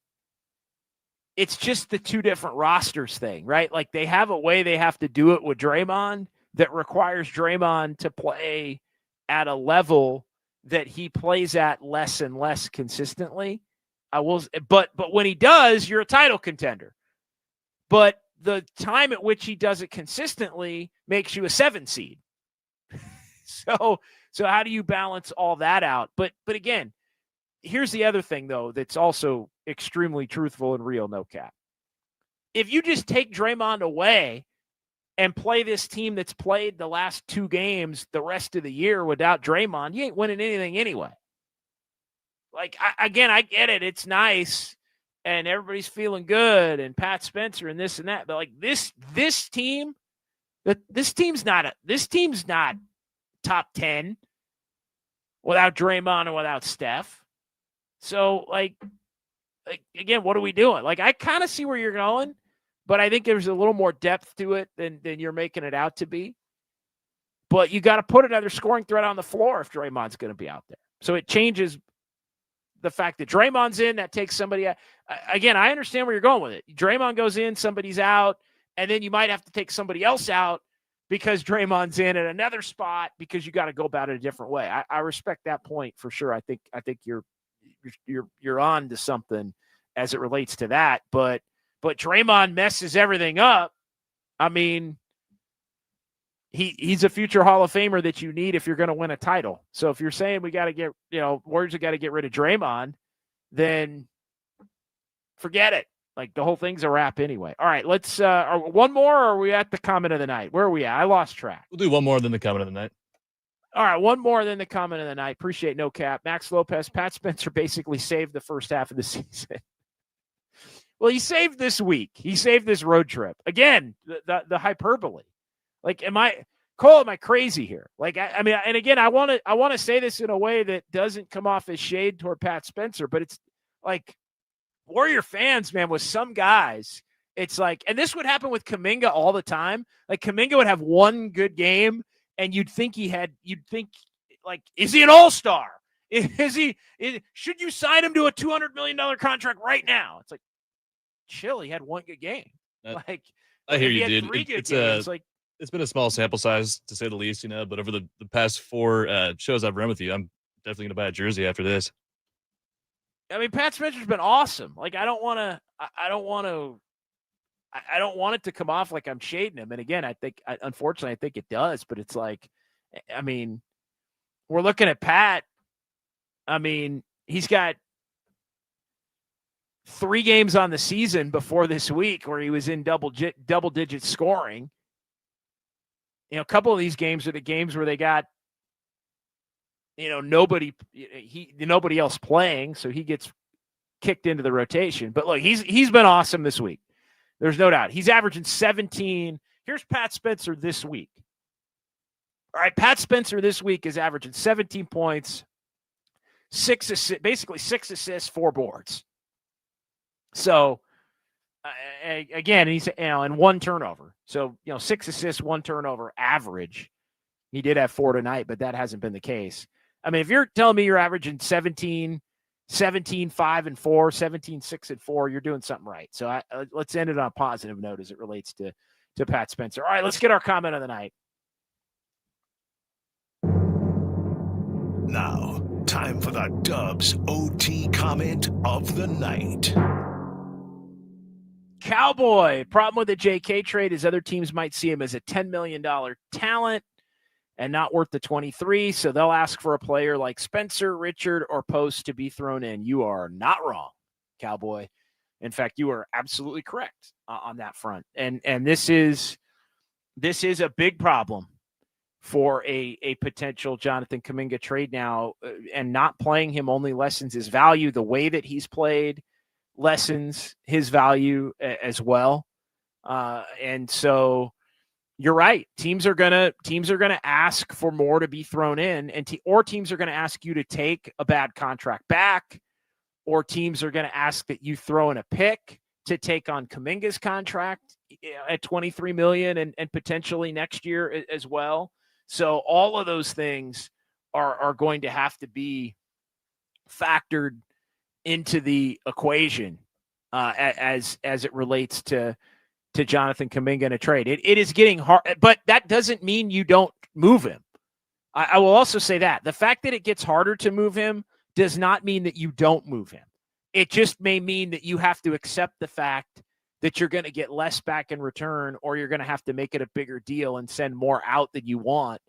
the 2 different rosters thing, right? Like, they have a way they have to do it with Draymond that requires Draymond to play at a level that he plays at less and less consistently. But when he does, you're a title contender. But the time at which he does it consistently makes you a 7 seed. So how do you balance all that out? But again, here's the other thing, though, that's also extremely truthful and real, no cap. If you just take Draymond away and play this team that's played the last 2 games the rest of the year without Draymond, you ain't winning anything anyway. Like, I get it. It's nice, and everybody's feeling good, and Pat Spencer and this and that. But, like, this team's not top 10 without Draymond and without Steph. So, like again, what are we doing? Like, I kind of see where you're going, but I think there's a little more depth to it than you're making it out to be. but you got to put another scoring threat on the floor if Draymond's going to be out there. So it changes the fact that Draymond's in, that takes somebody out. Again, I understand where you're going with it. Draymond goes in, somebody's out, and then you might have to take somebody else out because Draymond's in at another spot because you got to go about it a different way. I respect that point for sure. I think you're on to something as it relates to that. But Draymond messes everything up. I mean, he's a future Hall of Famer that you need if you're going to win a title. So if you're saying we got to get, Warriors have got to get rid of Draymond, then forget it. Like, the whole thing's a wrap anyway. All right, let's one more, or are we at the comment of the night? Where are we at? I lost track. We'll do one more than the comment of the night. All right, one more than the comment of the night. Appreciate no cap. Max Lopez, Pat Spencer basically saved the first half of the season. Well, he saved this week. He saved this road trip. Again, the hyperbole. Like, am I crazy here? Like, I mean, and again, I want to say this in a way that doesn't come off as shade toward Pat Spencer, but it's like, Warrior fans, man, with some guys, it's like, and this would happen with Kaminga all the time. Like, Kaminga would have one good game, and you'd think, like, is he an all-star? Should you sign him to a $200 million contract right now? It's like, chill, he had one good game. I hear you, dude. It's been a small sample size, to say the least, but over the past 4 shows I've run with you, I'm definitely going to buy a jersey after this. I mean, Pat Spencer's been awesome. Like, I don't want it to come off like I'm shading him. And again, unfortunately, I think it does, but it's like, I mean, we're looking at Pat. I mean, he's got 3 games on the season before this week where he was in double digit scoring. A couple of these games are the games where they got, nobody else playing, so he gets kicked into the rotation. But look, he's been awesome this week. There's no doubt. He's averaging 17. Here's Pat Spencer this week. All right, Pat Spencer this week is averaging 17 points, 6 assists, basically 6 assists, 4 boards. So again, he's and 1 turnover. So 6 assists, 1 turnover average. He did have 4 tonight, but that hasn't been the case. I mean, if you're telling me you're averaging 17, 5 and 4, 17, 6 and 4, you're doing something right. So let's end it on a positive note as it relates to Pat Spencer. All right, let's get our comment of the night. Now, time for the Dubs OT comment of the night. Cowboy, problem with the JK trade is other teams might see him as a $10 million talent and not worth the 23, so they'll ask for a player like Spencer, Richard, or Post to be thrown in. You are not wrong, Cowboy. In fact, you are absolutely correct on that front. And this is a big problem for a potential Jonathan Kaminga trade now, and not playing him only lessens his value. The way that he's played lessens his value as well. And so you're right. Teams are gonna ask for more to be thrown in, or teams are gonna ask you to take a bad contract back, or teams are gonna ask that you throw in a pick to take on Kaminga's contract at $23 million and potentially next year as well. So all of those things are going to have to be factored into the equation as it relates to Jonathan Kaminga in a trade. It is getting hard, but that doesn't mean you don't move him. I will also say that the fact that it gets harder to move him does not mean that you don't move him. It just may mean that you have to accept the fact that you're going to get less back in return, or you're going to have to make it a bigger deal and send more out than you want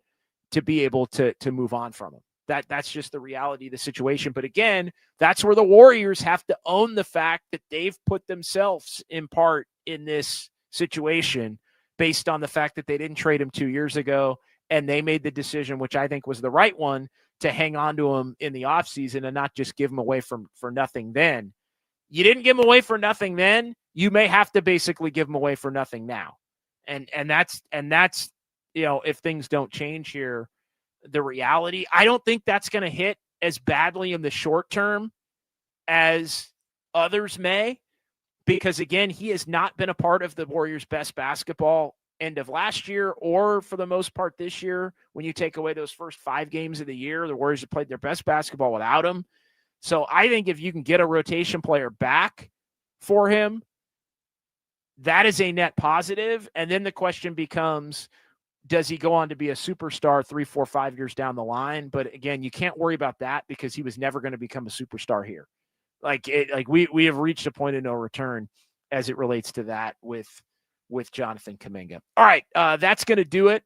to be able to move on from him. That's just the reality of the situation. But again, that's where the Warriors have to own the fact that they've put themselves in part in this situation based on the fact that they didn't trade him 2 years ago, and they made the decision, which I think was the right one, to hang on to him in the offseason and not just give him away for nothing then. You didn't give him away for nothing then. You may have to basically give him away for nothing now. And that's if things don't change here, the reality, I don't think that's going to hit as badly in the short term as others may, because again, he has not been a part of the Warriors' best basketball end of last year or for the most part this year, when you take away those first 5 games of the year, the Warriors have played their best basketball without him. So I think if you can get a rotation player back for him, that is a net positive. And then the question becomes, does he go on to be a superstar 3, 4, 5 years down the line? But again, you can't worry about that because he was never going to become a superstar here. We have reached a point of no return as it relates to that with Jonathan Kaminga. All right, that's going to do it.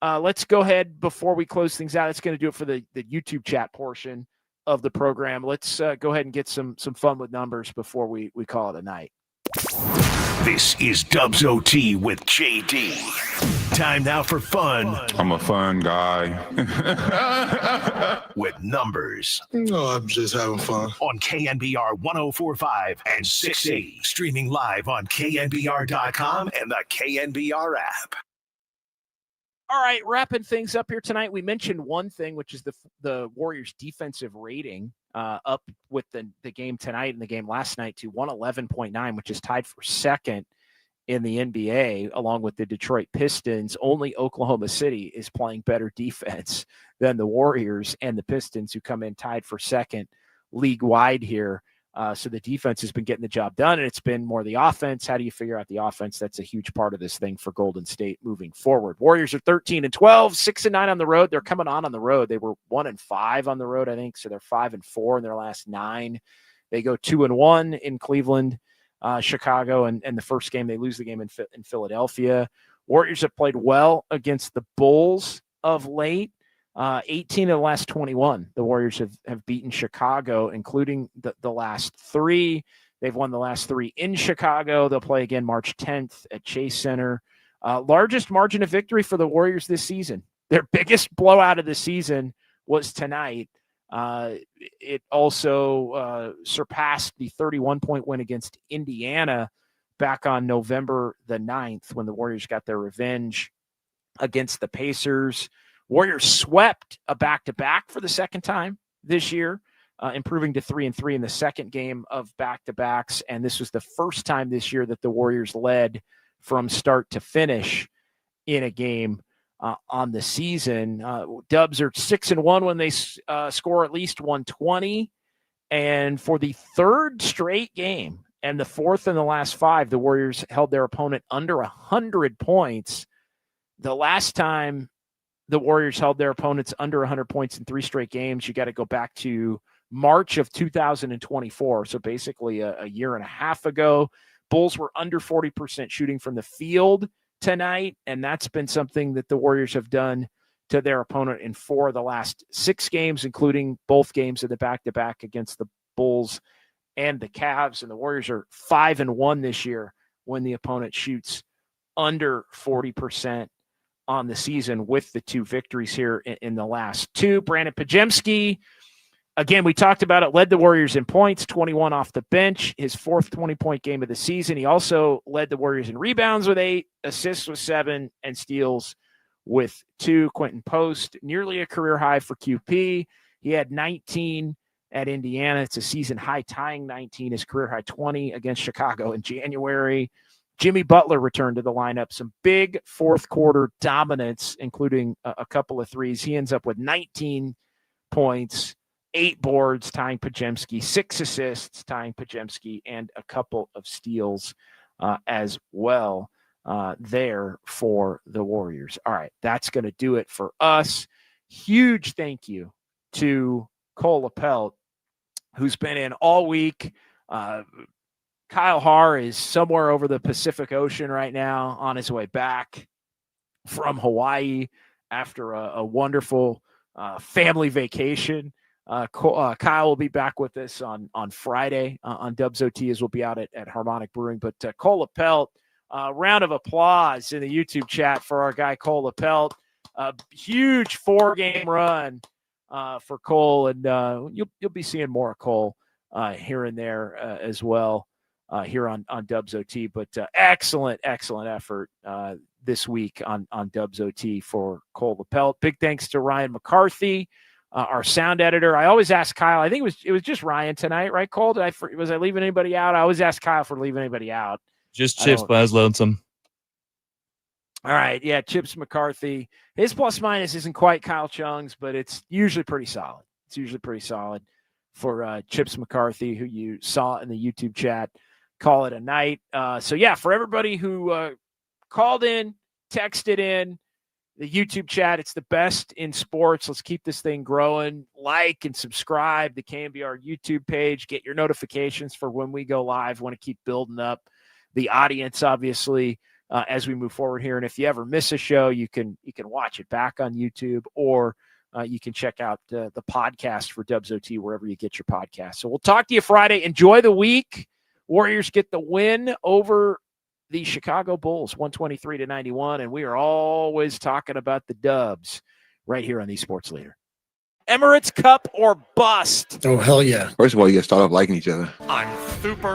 Let's go ahead before we close things out. That's going to do it for the YouTube chat portion of the program. Let's go ahead and get some fun with numbers before we call it a night. This is Dubs OT with JD. Time now for fun. I'm a fun guy. With numbers. No, I'm just having fun. On KNBR 104.5 and 680. Streaming live on KNBR.com and the KNBR app. All right, wrapping things up here tonight. We mentioned one thing, which is the Warriors' defensive rating up with the game tonight and the game last night to 111.9, which is tied for second in the NBA, along with the Detroit Pistons. Only Oklahoma City is playing better defense than the Warriors and the Pistons, who come in tied for second league-wide here. So the defense has been getting the job done, and it's been more the offense. How do you figure out the offense? That's a huge part of this thing for Golden State moving forward. Warriors are 13-12, 6-9 on the road. They're coming on the road. They were 1-5 on the road, I think. So they're 5-4 in their last 9. They go 2-1 in Cleveland, Chicago, and the first game they lose the game in Philadelphia. Warriors have played well against the Bulls of late. 18 of the last 21, the Warriors have beaten Chicago, including the last 3. They've won the last 3 in Chicago. They'll play again March 10th at Chase Center. Largest margin of victory for the Warriors this season. Their biggest blowout of the season was tonight. It also surpassed the 31-point win against Indiana back on November the 9th when the Warriors got their revenge against the Pacers. Warriors swept a back-to-back for the second time this year, improving to 3-3 in the second game of back-to-backs. And this was the first time this year that the Warriors led from start to finish in a game on the season. Dubs are 6-1 when they score at least 120. And for the third straight game and the fourth in the last 5, the Warriors held their opponent under 100 points. The last time the Warriors held their opponents under 100 points in 3 straight games, you got to go back to March of 2024. So basically a year and a half ago. Bulls were under 40% shooting from the field tonight, and that's been something that the Warriors have done to their opponent in 4 of the last 6 games, including both games of the back-to-back against the Bulls and the Cavs. And the Warriors are 5-1 this year when the opponent shoots under 40% on the season, with the 2 victories here in the last 2. Brandon Podziemski, again, we talked about it, led the Warriors in points, 21 off the bench, his 4th 20-point game of the season. He also led the Warriors in rebounds with 8, assists with 7, and steals with 2. Quentin Post, nearly a career high for QP. He had 19 at Indiana. It's a season high, tying 19, his career high 20 against Chicago in January. Jimmy Butler returned to the lineup. Some big fourth quarter dominance, including a couple of threes. He ends up with 19 points, 8 boards, tying Podziemski, 6 assists, tying Podziemski, and a couple of steals as well there for the Warriors. All right, that's going to do it for us. Huge thank you to Cole Appelt, who's been in all week. Kyle Haar is somewhere over the Pacific Ocean right now on his way back from Hawaii after a wonderful family vacation. Kyle will be back with us on Friday on Dubs OT, as we'll be out at Harmonic Brewing. But Cole Appelt, round of applause in the YouTube chat for our guy Cole Appelt. A huge 4-game run for Cole, and you'll be seeing more of Cole here and there as well. Here on Dubs OT, but excellent effort this week on Dubs OT for Cole Appelt. Big thanks to Ryan McCarthy, our sound editor. I always ask Kyle. I think it was just Ryan tonight, right, Cole? Was I leaving anybody out? I always ask Kyle for leaving anybody out. Just Chips, but I was lonesome. All right. Yeah. Chips McCarthy. His plus minus isn't quite Kyle Chung's, but it's usually pretty solid. It's usually pretty solid for Chips McCarthy, who you saw in the YouTube chat. Call it a night. So, yeah, for everybody who called in, texted in, the YouTube chat, it's the best in sports. Let's keep this thing growing. Like and subscribe to KNBR YouTube page. Get your notifications for when we go live. Want to keep building up the audience, obviously, as we move forward here. And if you ever miss a show, you can watch it back on YouTube, or you can check out the podcast for Dubs OT wherever you get your podcast. So we'll talk to you Friday. Enjoy the week. Warriors get the win over the Chicago Bulls, 123-91, and we are always talking about the Dubs right here on the Sports Leader. Emirates Cup or bust? Oh, hell yeah. First of all, you got to start off liking each other. On Super